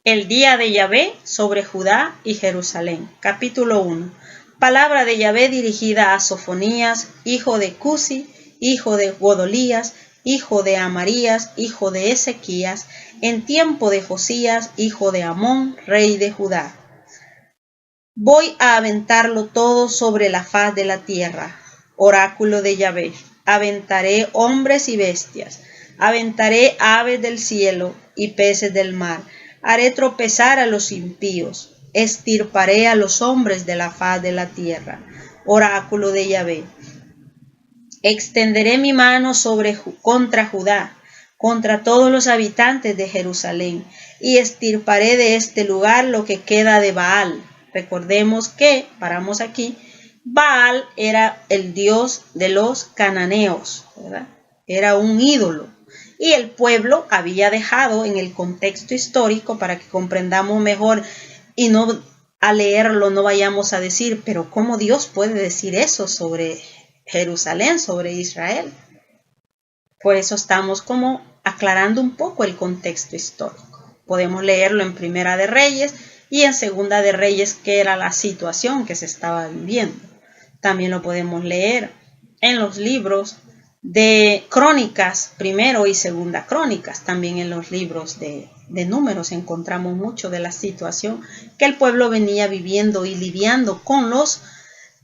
el día de Yahvé sobre Judá y Jerusalén. Capítulo 1. Palabra de Yahvé dirigida a Sofonías, hijo de Cusi, hijo de Godolías, hijo de Amarías, hijo de Ezequías, en tiempo de Josías, hijo de Amón, rey de Judá. Voy a aventarlo todo sobre la faz de la tierra. Oráculo de Yahvé. Aventaré hombres y bestias. Aventaré aves del cielo y peces del mar. Haré tropezar a los impíos. Extirparé a los hombres de la faz de la tierra. Oráculo de Yahvé. Extenderé mi mano contra Judá, contra todos los habitantes de Jerusalén, y extirparé de este lugar lo que queda de Baal. Recordemos que, paramos aquí, Baal era el dios de los cananeos, ¿verdad? Era un ídolo. Y el pueblo había dejado en el contexto histórico para que comprendamos mejor y no a leerlo no vayamos a decir, pero ¿cómo Dios puede decir eso sobre Jerusalén, sobre Israel? Por eso estamos como aclarando un poco el contexto histórico. Podemos leerlo en Primera de Reyes y en Segunda de Reyes, que era la situación que se estaba viviendo. También lo podemos leer en los libros de Crónicas, primero y segunda Crónicas. También en los libros de Números encontramos mucho de la situación que el pueblo venía viviendo y lidiando con los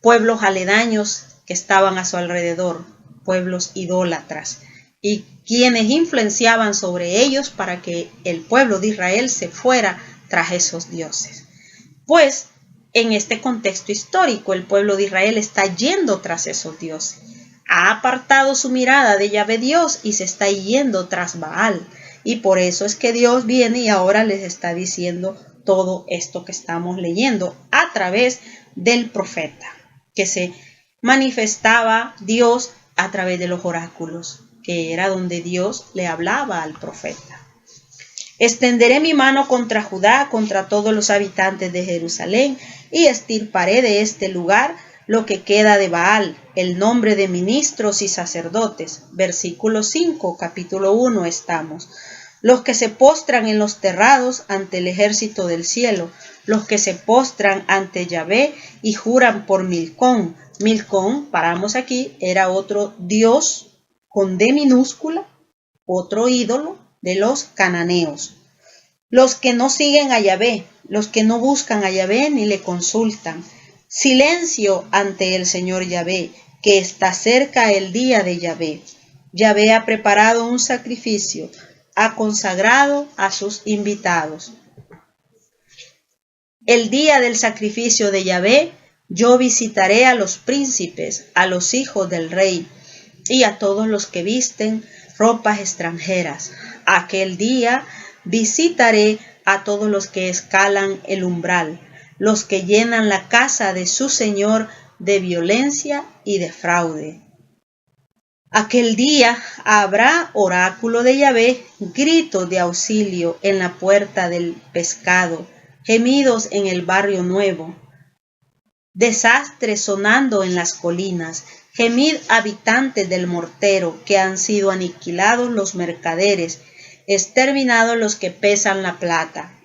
pueblos aledaños que estaban a su alrededor, pueblos idólatras, y quienes influenciaban sobre ellos para que el pueblo de Israel se fuera tras esos dioses. Pues en este contexto histórico el pueblo de Israel está yendo tras esos dioses. Ha apartado su mirada de Yahvé Dios y se está yendo tras Baal. Y por eso es que Dios viene y ahora les está diciendo todo esto que estamos leyendo a través del profeta, que se manifestaba Dios a través de los oráculos, que era donde Dios le hablaba al profeta. Extenderé mi mano contra Judá, contra todos los habitantes de Jerusalén, y extirparé de este lugar lo que queda de Baal, el nombre de ministros y sacerdotes. Versículo 5, capítulo 1 estamos. Los que se postran en los terrados ante el ejército del cielo, los que se postran ante Yahvé y juran por Milcón. Milcón, paramos aquí, era otro dios con D minúscula, otro ídolo de los cananeos. Los que no siguen a Yahvé, los que no buscan a Yahvé ni le consultan. Silencio ante el Señor Yahvé, que está cerca el día de Yahvé. Yahvé ha preparado un sacrificio, ha consagrado a sus invitados. El día del sacrificio de Yahvé, yo visitaré a los príncipes, a los hijos del rey, y a todos los que visten ropas extranjeras. Aquel día visitaré a todos los que escalan el umbral, los que llenan la casa de su Señor de violencia y de fraude. Aquel día habrá oráculo de Yahvé, grito de auxilio en la puerta del pescado, gemidos en el barrio nuevo, desastres sonando en las colinas. Gemid habitantes del mortero, que han sido aniquilados los mercaderes, exterminados los que pesan la plata.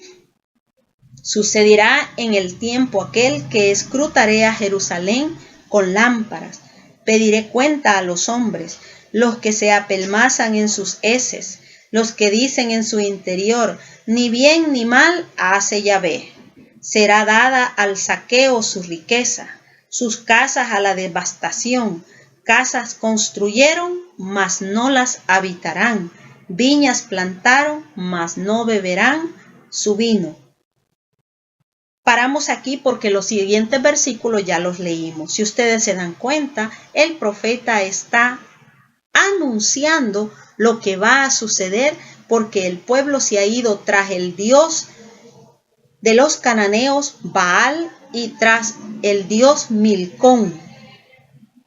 Sucederá en el tiempo aquel que escrutaré a Jerusalén con lámparas. Pediré cuenta a los hombres, los que se apelmazan en sus heces, los que dicen en su interior, ni bien ni mal hace Yahvé. Será dada al saqueo su riqueza, sus casas a la devastación. Casas construyeron, mas no las habitarán. Viñas plantaron, mas no beberán su vino. Paramos aquí porque los siguientes versículos ya los leímos. Si ustedes se dan cuenta, el profeta está anunciando lo que va a suceder porque el pueblo se ha ido tras el dios de los cananeos, Baal, y tras el dios Milcón.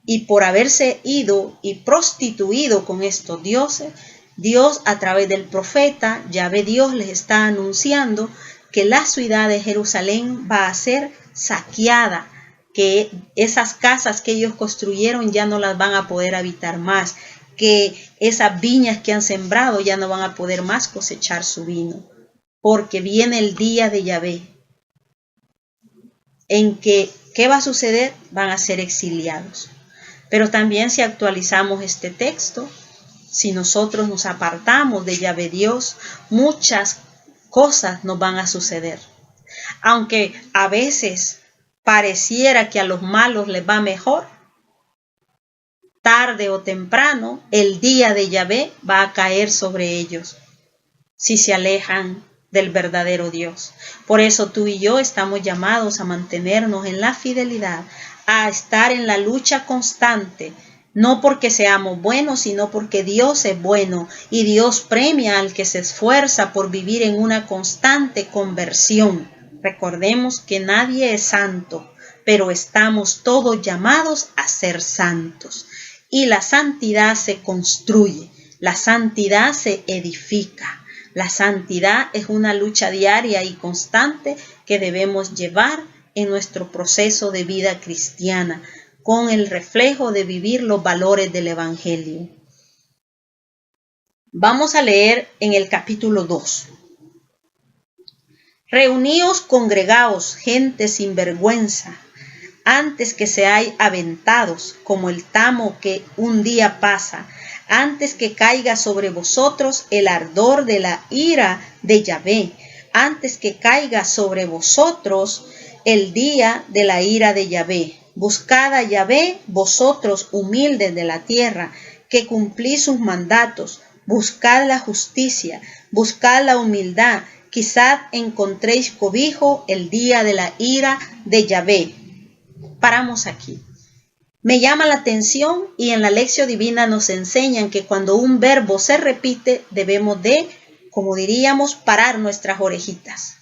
Y por haberse ido y prostituido con estos dioses, Dios a través del profeta, Yahvé Dios les está anunciando que la ciudad de Jerusalén va a ser saqueada, que esas casas que ellos construyeron ya no las van a poder habitar más, que esas viñas que han sembrado ya no van a poder más cosechar su vino, porque viene el día de Yahvé, en que, ¿qué va a suceder? Van a ser exiliados. Pero también si actualizamos este texto, si nosotros nos apartamos de Yahvé Dios, muchas cosas nos van a suceder. Aunque a veces pareciera que a los malos les va mejor, tarde o temprano el día de Yahvé va a caer sobre ellos si se alejan del verdadero Dios. Por eso tú y yo estamos llamados a mantenernos en la fidelidad, a estar en la lucha constante, no porque seamos buenos, sino porque Dios es bueno y Dios premia al que se esfuerza por vivir en una constante conversión. Recordemos que nadie es santo, pero estamos todos llamados a ser santos. Y la santidad se construye, la santidad se edifica. La santidad es una lucha diaria y constante que debemos llevar en nuestro proceso de vida cristiana, con el reflejo de vivir los valores del Evangelio. Vamos a leer en el capítulo 2. Reuníos, congregaos, gente sin vergüenza, antes que seáis aventados, como el tamo que un día pasa, antes que caiga sobre vosotros el ardor de la ira de Yahvé, antes que caiga sobre vosotros el día de la ira de Yahvé. Buscad a Yahvé, vosotros humildes de la tierra, que cumplís sus mandatos. Buscad la justicia, buscad la humildad, quizás encontréis cobijo el día de la ira de Yahvé. Paramos aquí. Me llama la atención y en la lección divina nos enseñan que cuando un verbo se repite debemos de, como diríamos, parar nuestras orejitas.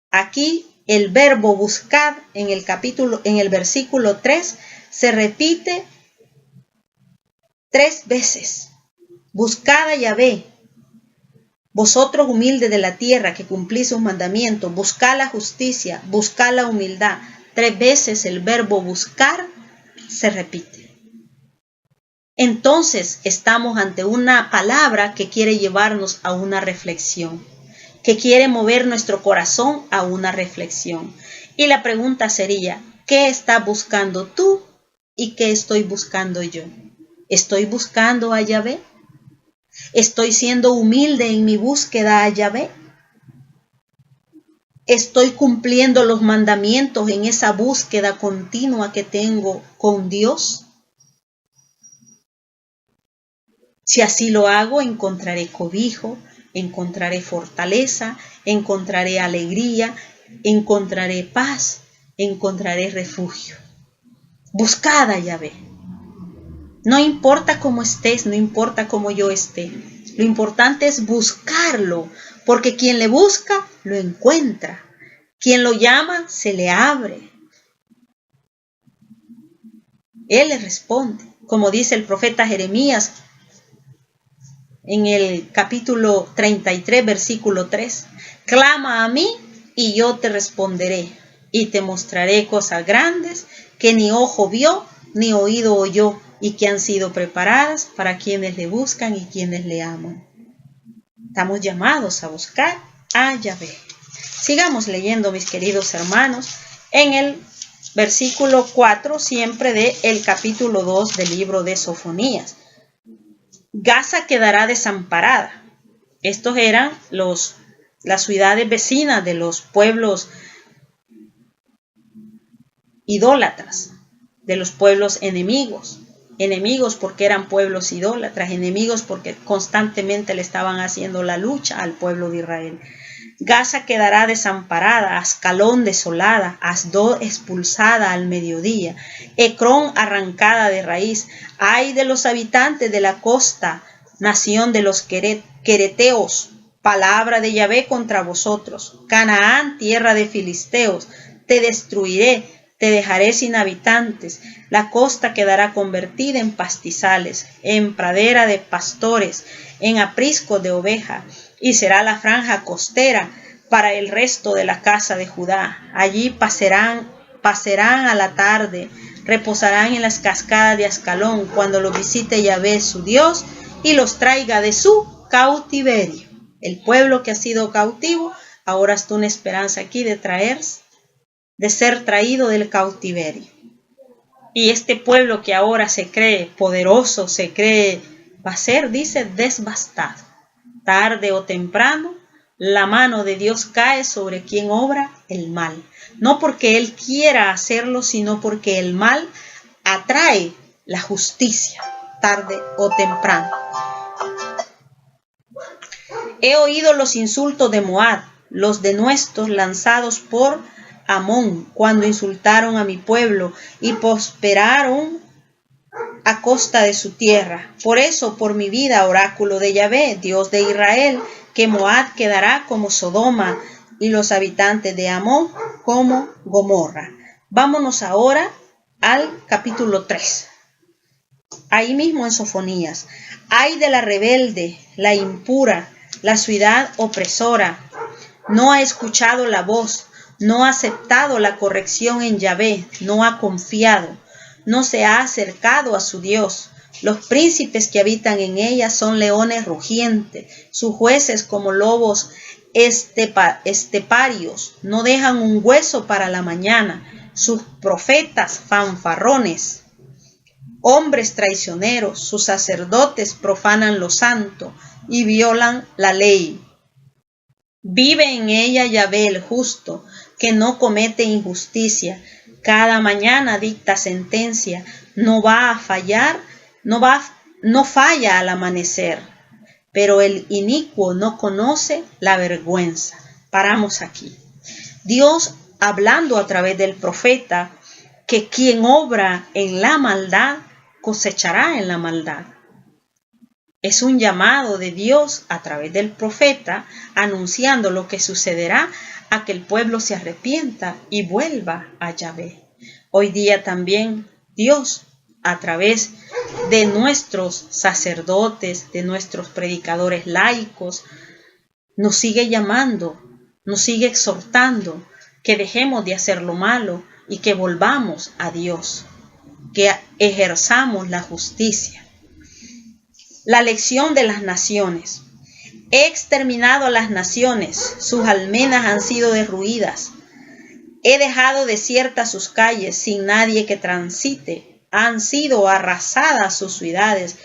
Aquí el verbo buscad en el versículo 3 se repite 3 veces. Buscad a Yahvé, vosotros humildes de la tierra que cumplís sus mandamientos, buscad la justicia, buscad la humildad. 3 veces el verbo buscar se repite. Entonces estamos ante una palabra que quiere llevarnos a una reflexión, que quiere mover nuestro corazón a una reflexión. Y la pregunta sería, ¿qué estás buscando tú y qué estoy buscando yo? ¿Estoy buscando a Yahvé? ¿Estoy siendo humilde en mi búsqueda a Yahvé? ¿Estoy cumpliendo los mandamientos en esa búsqueda continua que tengo con Dios? Si así lo hago, encontraré cobijo, encontraré fortaleza, encontraré alegría, encontraré paz, encontraré refugio. Buscad a Yahvé. No importa cómo estés, no importa cómo yo esté. Lo importante es buscarlo, porque quien le busca, lo encuentra. Quien lo llama, se le abre. Él le responde, como dice el profeta Jeremías en el capítulo 33, versículo 3. Clama a mí y yo te responderé y te mostraré cosas grandes que ni ojo vio ni oído oyó y que han sido preparadas para quienes le buscan y quienes le aman. Estamos llamados a buscar a Yahvé. Sigamos leyendo, mis queridos hermanos, en el versículo 4, siempre del capítulo 2 del libro de Sofonías. Gaza quedará desamparada. Estos eran las ciudades vecinas de los pueblos idólatras, de los pueblos enemigos. Enemigos porque eran pueblos idólatras, enemigos porque constantemente le estaban haciendo la lucha al pueblo de Israel. Gaza quedará desamparada, Ascalón desolada, Asdod expulsada al mediodía, Ecrón arrancada de raíz. Ay de los habitantes de la costa, nación de los quereteos, palabra de Yahvé contra vosotros. Canaán, tierra de filisteos, te destruiré, te dejaré sin habitantes. La costa quedará convertida en pastizales, en pradera de pastores, en aprisco de oveja, y será la franja costera para el resto de la casa de Judá. Allí pasarán a la tarde, reposarán en las cascadas de Ascalón, cuando los visite Yahvé su Dios y los traiga de su cautiverio. El pueblo que ha sido cautivo, ahora está una esperanza aquí de ser traído del cautiverio. Y este pueblo que ahora se cree poderoso, va a ser, dice, devastado. Tarde o temprano, la mano de Dios cae sobre quien obra el mal. No porque Él quiera hacerlo, sino porque el mal atrae la justicia, tarde o temprano. He oído los insultos de Moab, los denuestos lanzados por Amón, cuando insultaron a mi pueblo y prosperaron a costa de su tierra. Por eso, por mi vida, oráculo de Yahvé, Dios de Israel, que Moab quedará como Sodoma y los habitantes de Amón como Gomorra. Vámonos ahora al capítulo 3. Ahí mismo en Sofonías. Ay de la rebelde, la impura, la ciudad opresora. No ha escuchado la voz, no ha aceptado la corrección en Yahvé, no ha confiado, no se ha acercado a su Dios. Los príncipes que habitan en ella son leones rugientes, sus jueces como lobos esteparios, no dejan un hueso para la mañana, sus profetas fanfarrones, hombres traicioneros, sus sacerdotes profanan lo santo y violan la ley. Vive en ella Yahvé el justo, que no comete injusticia. Cada mañana dicta sentencia, no falla al amanecer. Pero el inicuo no conoce la vergüenza. Paramos aquí. Dios hablando a través del profeta que quien obra en la maldad cosechará en la maldad. Es un llamado de Dios a través del profeta anunciando lo que sucederá a que el pueblo se arrepienta y vuelva a Yahvé. Hoy día también Dios, a través de nuestros sacerdotes, de nuestros predicadores laicos, nos sigue llamando, nos sigue exhortando que dejemos de hacer lo malo y que volvamos a Dios, que ejerzamos la justicia. La lección de las naciones. He exterminado a las naciones, sus almenas han sido derruidas. He dejado desiertas sus calles sin nadie que transite. Han sido arrasadas sus ciudades,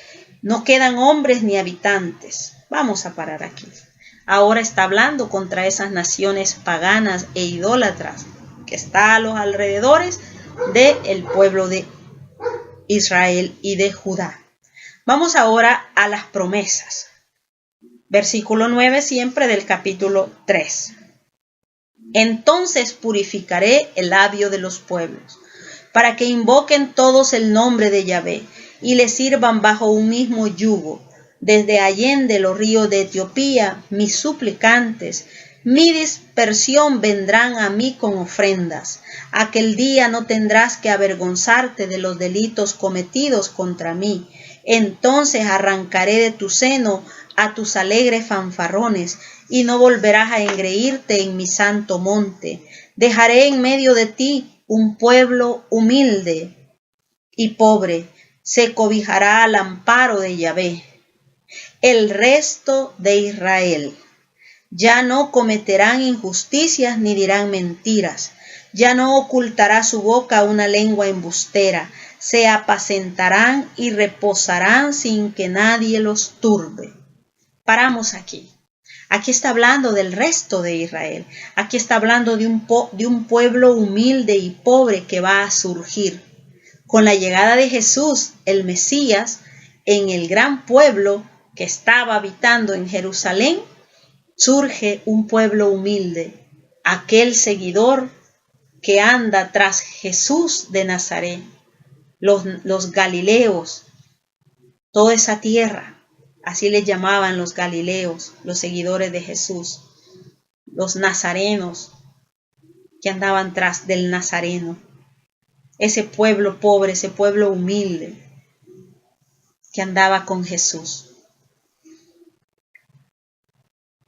no quedan hombres ni habitantes. Vamos a parar aquí. Ahora está hablando contra esas naciones paganas e idólatras que está a los alrededores del pueblo de Israel y de Judá. Vamos ahora a las promesas. Versículo 9 siempre del capítulo 3. Entonces purificaré el labio de los pueblos, para que invoquen todos el nombre de Yahvé y le sirvan bajo un mismo yugo. Desde allende los ríos de Etiopía, mis suplicantes, mi dispersión vendrán a mí con ofrendas. Aquel día no tendrás que avergonzarte de los delitos cometidos contra mí. Entonces arrancaré de tu seno a tus alegres fanfarrones, y no volverás a engreírte en mi santo monte. Dejaré en medio de ti un pueblo humilde y pobre, se cobijará al amparo de Yahvé. El resto de Israel ya no cometerán injusticias ni dirán mentiras, ya no ocultará su boca una lengua embustera, se apacentarán y reposarán sin que nadie los turbe. Paramos aquí. Aquí está hablando del resto de Israel. Aquí está hablando de un pueblo humilde y pobre que va a surgir. Con la llegada de Jesús, el Mesías, en el gran pueblo que estaba habitando en Jerusalén, surge un pueblo humilde, aquel seguidor que anda tras Jesús de Nazaret, los galileos, toda esa tierra, así les llamaban los galileos, los seguidores de Jesús, los nazarenos que andaban tras del nazareno, ese pueblo pobre, ese pueblo humilde que andaba con Jesús.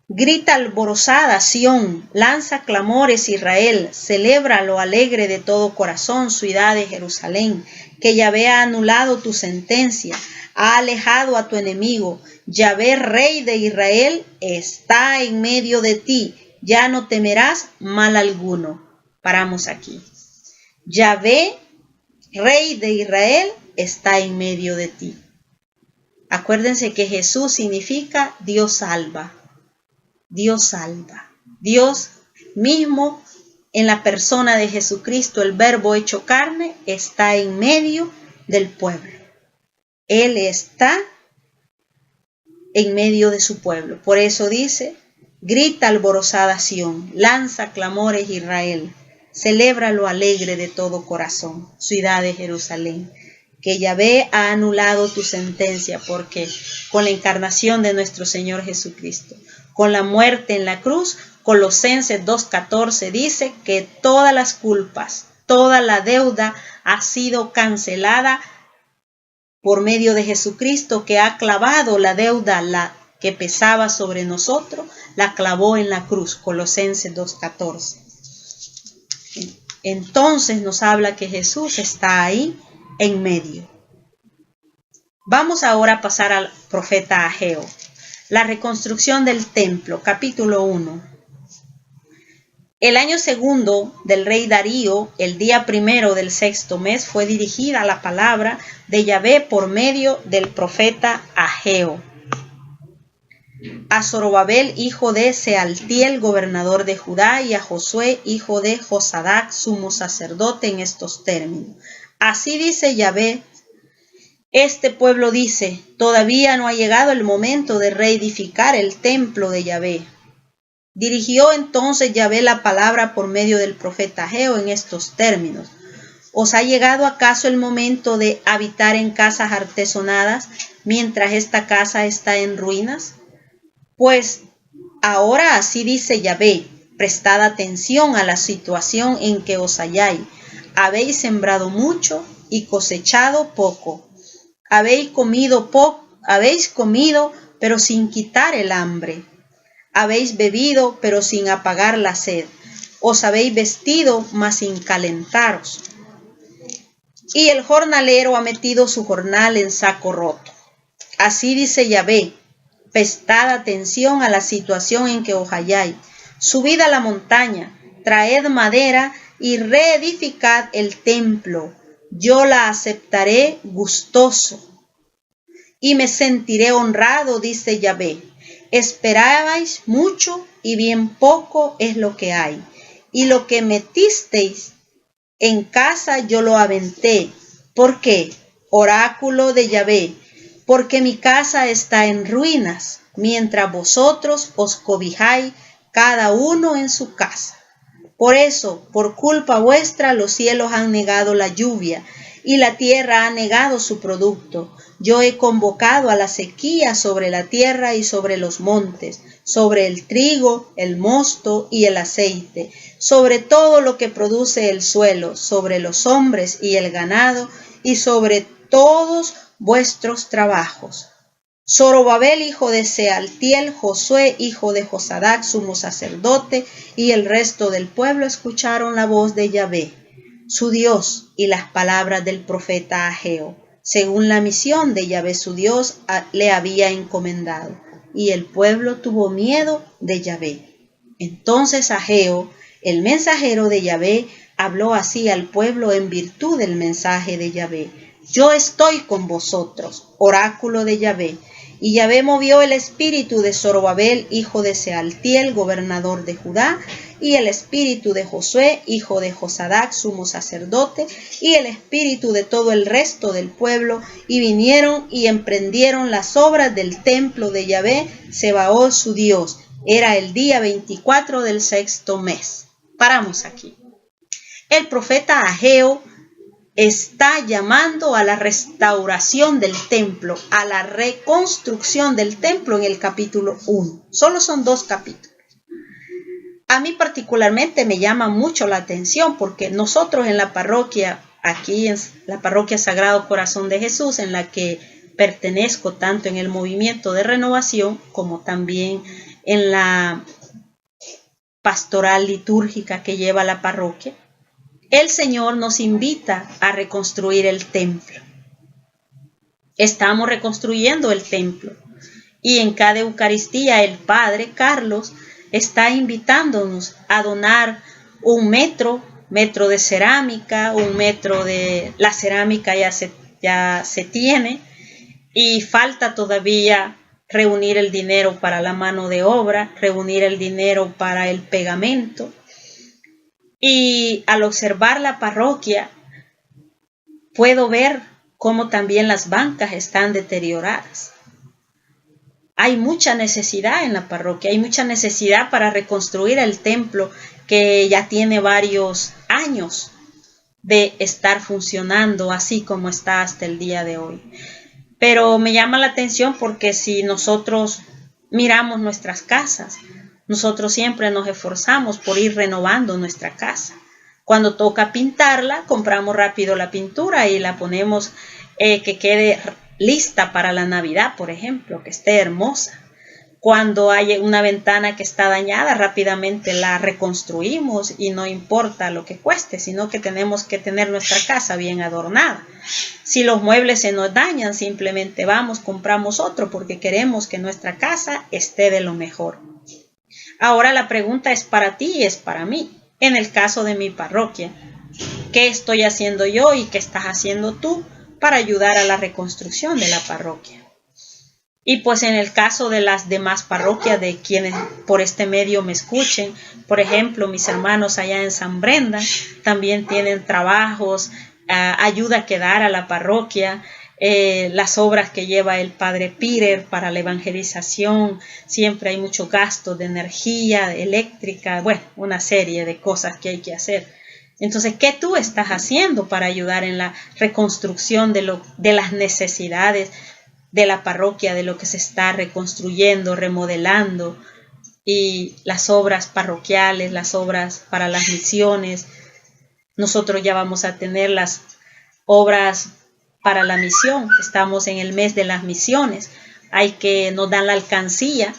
Grita alborozada Sión, lanza clamores Israel, celebra lo alegre de todo corazón, ciudad de Jerusalén, que Yahvé ha anulado tu sentencia, ha alejado a tu enemigo. Yahvé, Rey de Israel, está en medio de ti, ya no temerás mal alguno. Paramos aquí. Yahvé, Rey de Israel, está en medio de ti. Acuérdense que Jesús significa Dios salva. Dios salva. Dios mismo, en la persona de Jesucristo, el Verbo hecho carne, está en medio del pueblo. Él está en medio de su pueblo. Por eso dice, grita alborozada Sión, lanza clamores Israel, celebra lo alegre de todo corazón, ciudad de Jerusalén, que Yahvé ha anulado tu sentencia, porque con la encarnación de nuestro Señor Jesucristo, con la muerte en la cruz, Colosenses 2:14 dice que todas las culpas, toda la deuda ha sido cancelada por medio de Jesucristo, que ha clavado la deuda, la que pesaba sobre nosotros, la clavó en la cruz, Colosenses 2:14. Entonces nos habla que Jesús está ahí en medio. Vamos ahora a pasar al profeta Ageo. La reconstrucción del templo, capítulo 1. El año segundo del rey Darío, el día primero del sexto mes, fue dirigida la palabra de Yahvé por medio del profeta Ageo a Zorobabel, hijo de Sealtiel, gobernador de Judá, y a Josué, hijo de Josadac, sumo sacerdote, en estos términos. Así dice Yahvé: este pueblo dice, todavía no ha llegado el momento de reedificar el templo de Yahvé. Dirigió entonces Yahvé la palabra por medio del profeta Ageo en estos términos: ¿os ha llegado acaso el momento de habitar en casas artesonadas mientras esta casa está en ruinas? Pues ahora así dice Yahvé: prestad atención a la situación en que os halláis. Habéis sembrado mucho y cosechado poco. Habéis comido, pero sin quitar el hambre. Habéis bebido, pero sin apagar la sed. Os habéis vestido, mas sin calentaros. Y el jornalero ha metido su jornal en saco roto. Así dice Yahvé: prestad atención a la situación en que os halláis. Subid a la montaña, traed madera y reedificad el templo. Yo la aceptaré gustoso y me sentiré honrado, dice Yahvé. Esperabais mucho y bien poco es lo que hay. Y lo que metisteis en casa yo lo aventé. ¿Por qué? Oráculo de Yahvé. Porque mi casa está en ruinas, mientras vosotros os cobijáis cada uno en su casa. Por eso, por culpa vuestra, los cielos han negado la lluvia y la tierra ha negado su producto. Yo he convocado a la sequía sobre la tierra y sobre los montes, sobre el trigo, el mosto y el aceite, sobre todo lo que produce el suelo, sobre los hombres y el ganado y sobre todos vuestros trabajos. Zorobabel, hijo de Sealtiel, Josué, hijo de Josadac, sumo sacerdote, y el resto del pueblo escucharon la voz de Yahvé, su Dios, y las palabras del profeta Ageo, según la misión de Yahvé su Dios le había encomendado. Y el pueblo tuvo miedo de Yahvé. Entonces Ageo, el mensajero de Yahvé, habló así al pueblo en virtud del mensaje de Yahvé: yo estoy con vosotros, oráculo de Yahvé. Y Yahvé movió el espíritu de Zorobabel, hijo de Sealtiel, gobernador de Judá, y el espíritu de Josué, hijo de Josadac, sumo sacerdote, y el espíritu de todo el resto del pueblo, y vinieron y emprendieron las obras del templo de Yahvé, Sebaot su Dios. Era el día 24 del sexto mes. Paramos aquí. El profeta Ageo está llamando a la restauración del templo, a la reconstrucción del templo en el capítulo 1. Solo son 2 capítulos. A mí particularmente me llama mucho la atención porque nosotros en la parroquia, aquí en la parroquia Sagrado Corazón de Jesús, en la que pertenezco tanto en el movimiento de renovación como también en la pastoral litúrgica que lleva la parroquia, el Señor nos invita a reconstruir el templo. Estamos reconstruyendo el templo y en cada Eucaristía el Padre Carlos está invitándonos a donar un metro de cerámica, un metro de la cerámica ya se tiene y falta todavía reunir el dinero para la mano de obra, reunir el dinero para el pegamento. Y al observar la parroquia, puedo ver cómo también las bancas están deterioradas. Hay mucha necesidad en la parroquia, hay mucha necesidad para reconstruir el templo que ya tiene varios años de estar funcionando así como está hasta el día de hoy. Pero me llama la atención porque si nosotros miramos nuestras casas, nosotros siempre nos esforzamos por ir renovando nuestra casa. Cuando toca pintarla, compramos rápido la pintura y la ponemos que quede lista para la Navidad, por ejemplo, que esté hermosa. Cuando hay una ventana que está dañada, rápidamente la reconstruimos y no importa lo que cueste, sino que tenemos que tener nuestra casa bien adornada. Si los muebles se nos dañan, simplemente vamos, compramos otro porque queremos que nuestra casa esté de lo mejor. Ahora la pregunta es para ti y es para mí. En el caso de mi parroquia, ¿qué estoy haciendo yo y qué estás haciendo tú para ayudar a la reconstrucción de la parroquia? Y pues en el caso de las demás parroquias de quienes por este medio me escuchen, por ejemplo, mis hermanos allá en San Brenda también tienen trabajos, ayuda que dar a la parroquia, las obras que lleva el padre Peter para la evangelización, siempre hay mucho gasto de energía eléctrica, bueno, una serie de cosas que hay que hacer. Entonces, ¿qué tú estás haciendo para ayudar en la reconstrucción de las necesidades de la parroquia, de lo que se está reconstruyendo, remodelando, y las obras parroquiales, las obras para las misiones? Nosotros ya vamos a tener las obras para la misión. Estamos en el mes de las misiones. Nos dan la alcancía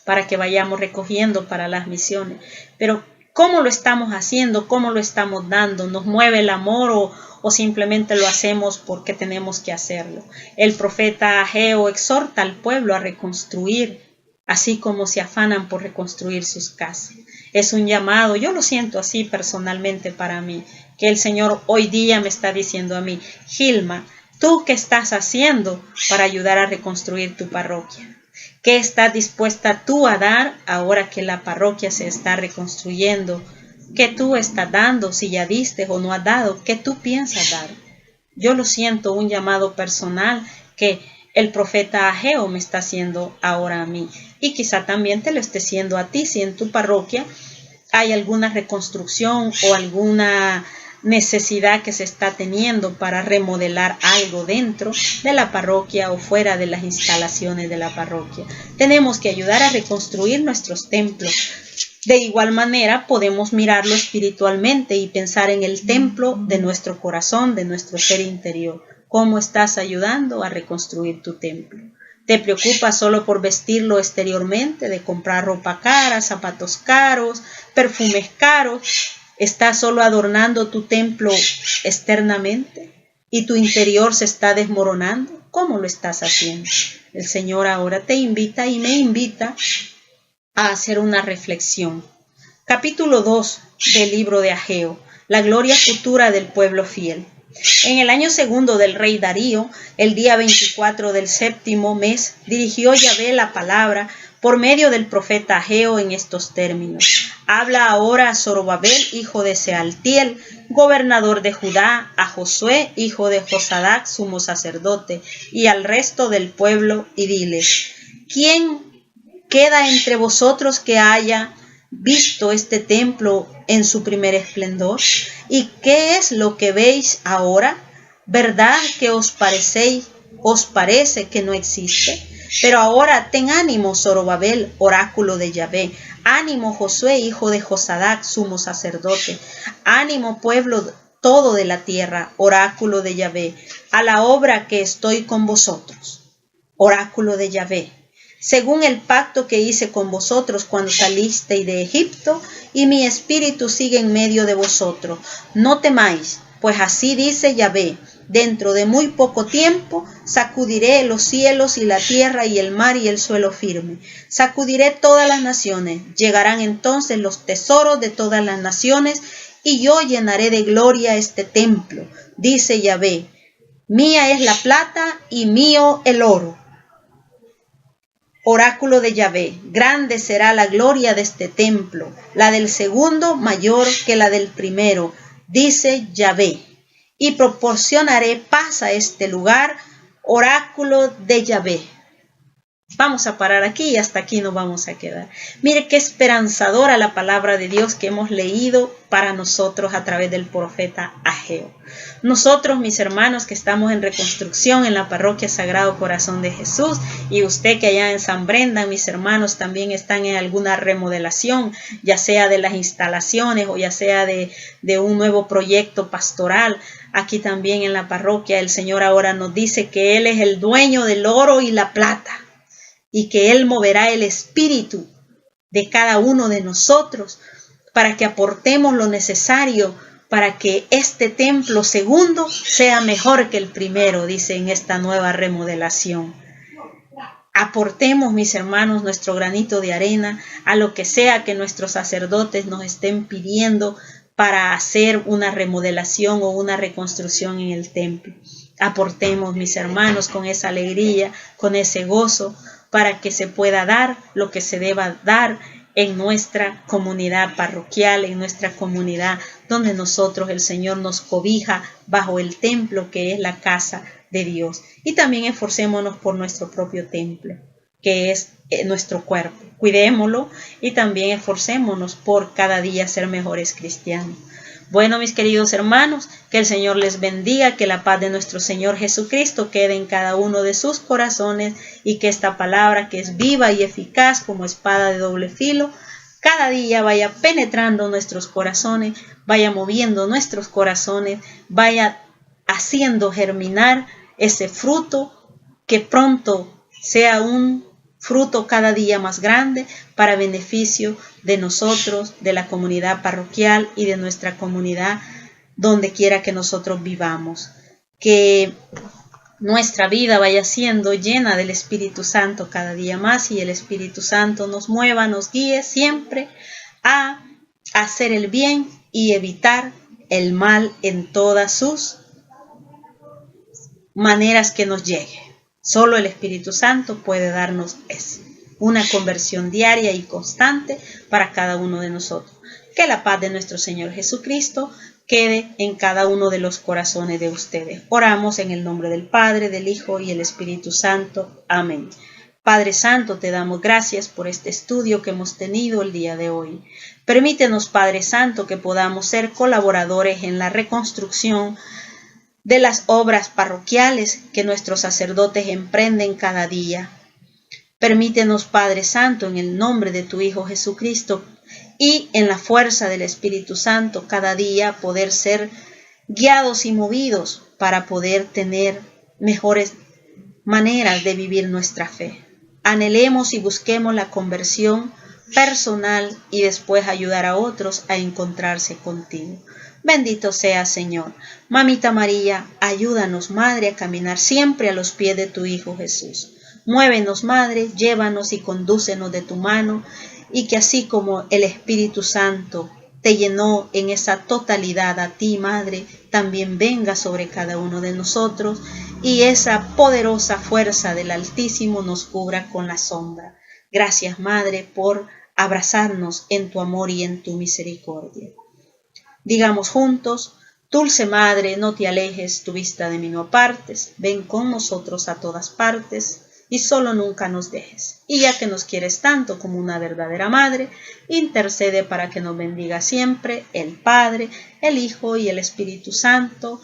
para que vayamos recogiendo para las misiones. Pero ¿cómo lo estamos haciendo? ¿Cómo lo estamos dando? ¿Nos mueve el amor o simplemente lo hacemos porque tenemos que hacerlo? El profeta Ageo exhorta al pueblo a reconstruir, así como se afanan por reconstruir sus casas. Es un llamado, yo lo siento así personalmente para mí, que el Señor hoy día me está diciendo a mí: Gilma, ¿tú qué estás haciendo para ayudar a reconstruir tu parroquia? ¿Qué estás dispuesta tú a dar ahora que la parroquia se está reconstruyendo? ¿Qué tú estás dando? Si ya diste o no has dado, ¿qué tú piensas dar? Yo lo siento, un llamado personal que el profeta Ageo me está haciendo ahora a mí. Y quizá también te lo esté haciendo a ti si en tu parroquia hay alguna reconstrucción o alguna necesidad que se está teniendo para remodelar algo dentro de la parroquia o fuera de las instalaciones de la parroquia. Tenemos que ayudar a reconstruir nuestros templos. De igual manera podemos mirarlo espiritualmente y pensar en el templo de nuestro corazón, de nuestro ser interior. ¿Cómo estás ayudando a reconstruir tu templo? ¿Te preocupas solo por vestirlo exteriormente, de comprar ropa cara, zapatos caros, perfumes caros? ¿Estás solo adornando tu templo externamente y tu interior se está desmoronando? ¿Cómo lo estás haciendo? El Señor ahora te invita y me invita a hacer una reflexión. Capítulo 2 del libro de Ageo, la gloria futura del pueblo fiel. En el año segundo del rey Darío, el día 24 del séptimo mes, dirigió Yahvé la palabra por medio del profeta Ageo en estos términos. Habla ahora a Zorobabel, hijo de Sealtiel, gobernador de Judá, a Josué, hijo de Josadac, sumo sacerdote, y al resto del pueblo, y diles: ¿quién queda entre vosotros que haya visto este templo en su primer esplendor? ¿Y qué es lo que veis ahora? ¿Verdad que os parece que no existe? Pero ahora ten ánimo, Zorobabel, oráculo de Yahvé. Ánimo, Josué, hijo de Josadac, sumo sacerdote. Ánimo, pueblo todo de la tierra, oráculo de Yahvé, a la obra que estoy con vosotros. Oráculo de Yahvé. Según el pacto que hice con vosotros cuando salisteis de Egipto, y mi espíritu sigue en medio de vosotros. No temáis, pues así dice Yahvé: dentro de muy poco tiempo sacudiré los cielos y la tierra y el mar y el suelo firme. Sacudiré todas las naciones. Llegarán entonces los tesoros de todas las naciones, y yo llenaré de gloria este templo, dice Yahvé. Mía es la plata y mío el oro. Oráculo de Yahvé, grande será la gloria de este templo, la del segundo mayor que la del primero, dice Yahvé, y proporcionaré paz a este lugar, oráculo de Yahvé. Vamos a parar aquí y hasta aquí nos vamos a quedar. Mire qué esperanzadora la palabra de Dios que hemos leído para nosotros a través del profeta Ageo. Nosotros, mis hermanos, que estamos en reconstrucción en la parroquia Sagrado Corazón de Jesús, y usted que allá en San Brenda, mis hermanos, también están en alguna remodelación, ya sea de las instalaciones o ya sea de un nuevo proyecto pastoral. Aquí también en la parroquia el Señor ahora nos dice que Él es el dueño del oro y la plata, y que Él moverá el espíritu de cada uno de nosotros para que aportemos lo necesario para que este templo segundo sea mejor que el primero, dice en esta nueva remodelación. Aportemos, mis hermanos, nuestro granito de arena a lo que sea que nuestros sacerdotes nos estén pidiendo para hacer una remodelación o una reconstrucción en el templo. Aportemos, mis hermanos, con esa alegría, con ese gozo, para que se pueda dar lo que se deba dar en nuestra comunidad parroquial, en nuestra comunidad donde nosotros, el Señor nos cobija bajo el templo que es la casa de Dios. Y también esforcémonos por nuestro propio templo, que es nuestro cuerpo. Cuidémoslo y también esforcémonos por cada día ser mejores cristianos. Bueno, mis queridos hermanos, que el Señor les bendiga, que la paz de nuestro Señor Jesucristo quede en cada uno de sus corazones y que esta palabra, que es viva y eficaz como espada de doble filo, cada día vaya penetrando nuestros corazones, vaya moviendo nuestros corazones, vaya haciendo germinar ese fruto, que pronto sea un fruto cada día más grande para beneficio de nosotros, de la comunidad parroquial y de nuestra comunidad donde quiera que nosotros vivamos. Que nuestra vida vaya siendo llena del Espíritu Santo cada día más y el Espíritu Santo nos mueva, nos guíe siempre a hacer el bien y evitar el mal en todas sus maneras que nos llegue. Solo el Espíritu Santo puede darnos una conversión diaria y constante para cada uno de nosotros. Que la paz de nuestro Señor Jesucristo quede en cada uno de los corazones de ustedes. Oramos en el nombre del Padre, del Hijo y el Espíritu Santo. Amén. Padre Santo, te damos gracias por este estudio que hemos tenido el día de hoy. Permítenos, Padre Santo, que podamos ser colaboradores en la reconstrucción de las obras parroquiales que nuestros sacerdotes emprenden cada día. Permítenos, Padre Santo, en el nombre de tu Hijo Jesucristo y en la fuerza del Espíritu Santo, cada día poder ser guiados y movidos para poder tener mejores maneras de vivir nuestra fe. Anhelemos y busquemos la conversión personal y después ayudar a otros a encontrarse contigo. Bendito sea, Señor. Mamita María, ayúdanos, Madre, a caminar siempre a los pies de tu Hijo Jesús. Muévenos, Madre, llévanos y condúcenos de tu mano, y que así como el Espíritu Santo te llenó en esa totalidad a ti, Madre, también venga sobre cada uno de nosotros, y esa poderosa fuerza del Altísimo nos cubra con la sombra. Gracias, Madre, por abrazarnos en tu amor y en tu misericordia. Digamos juntos: Dulce Madre, no te alejes, tu vista de mí no apartes, ven con nosotros a todas partes, y solo nunca nos dejes. Y ya que nos quieres tanto como una verdadera madre, intercede para que nos bendiga siempre el Padre, el Hijo y el Espíritu Santo.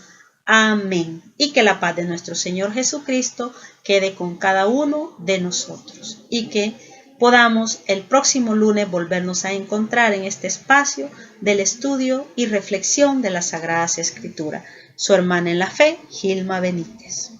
Amén. Y que la paz de nuestro Señor Jesucristo quede con cada uno de nosotros, y que podamos el próximo lunes volvernos a encontrar en este espacio del estudio y reflexión de las Sagradas Escrituras. Su hermana en la fe, Gilma Benítez.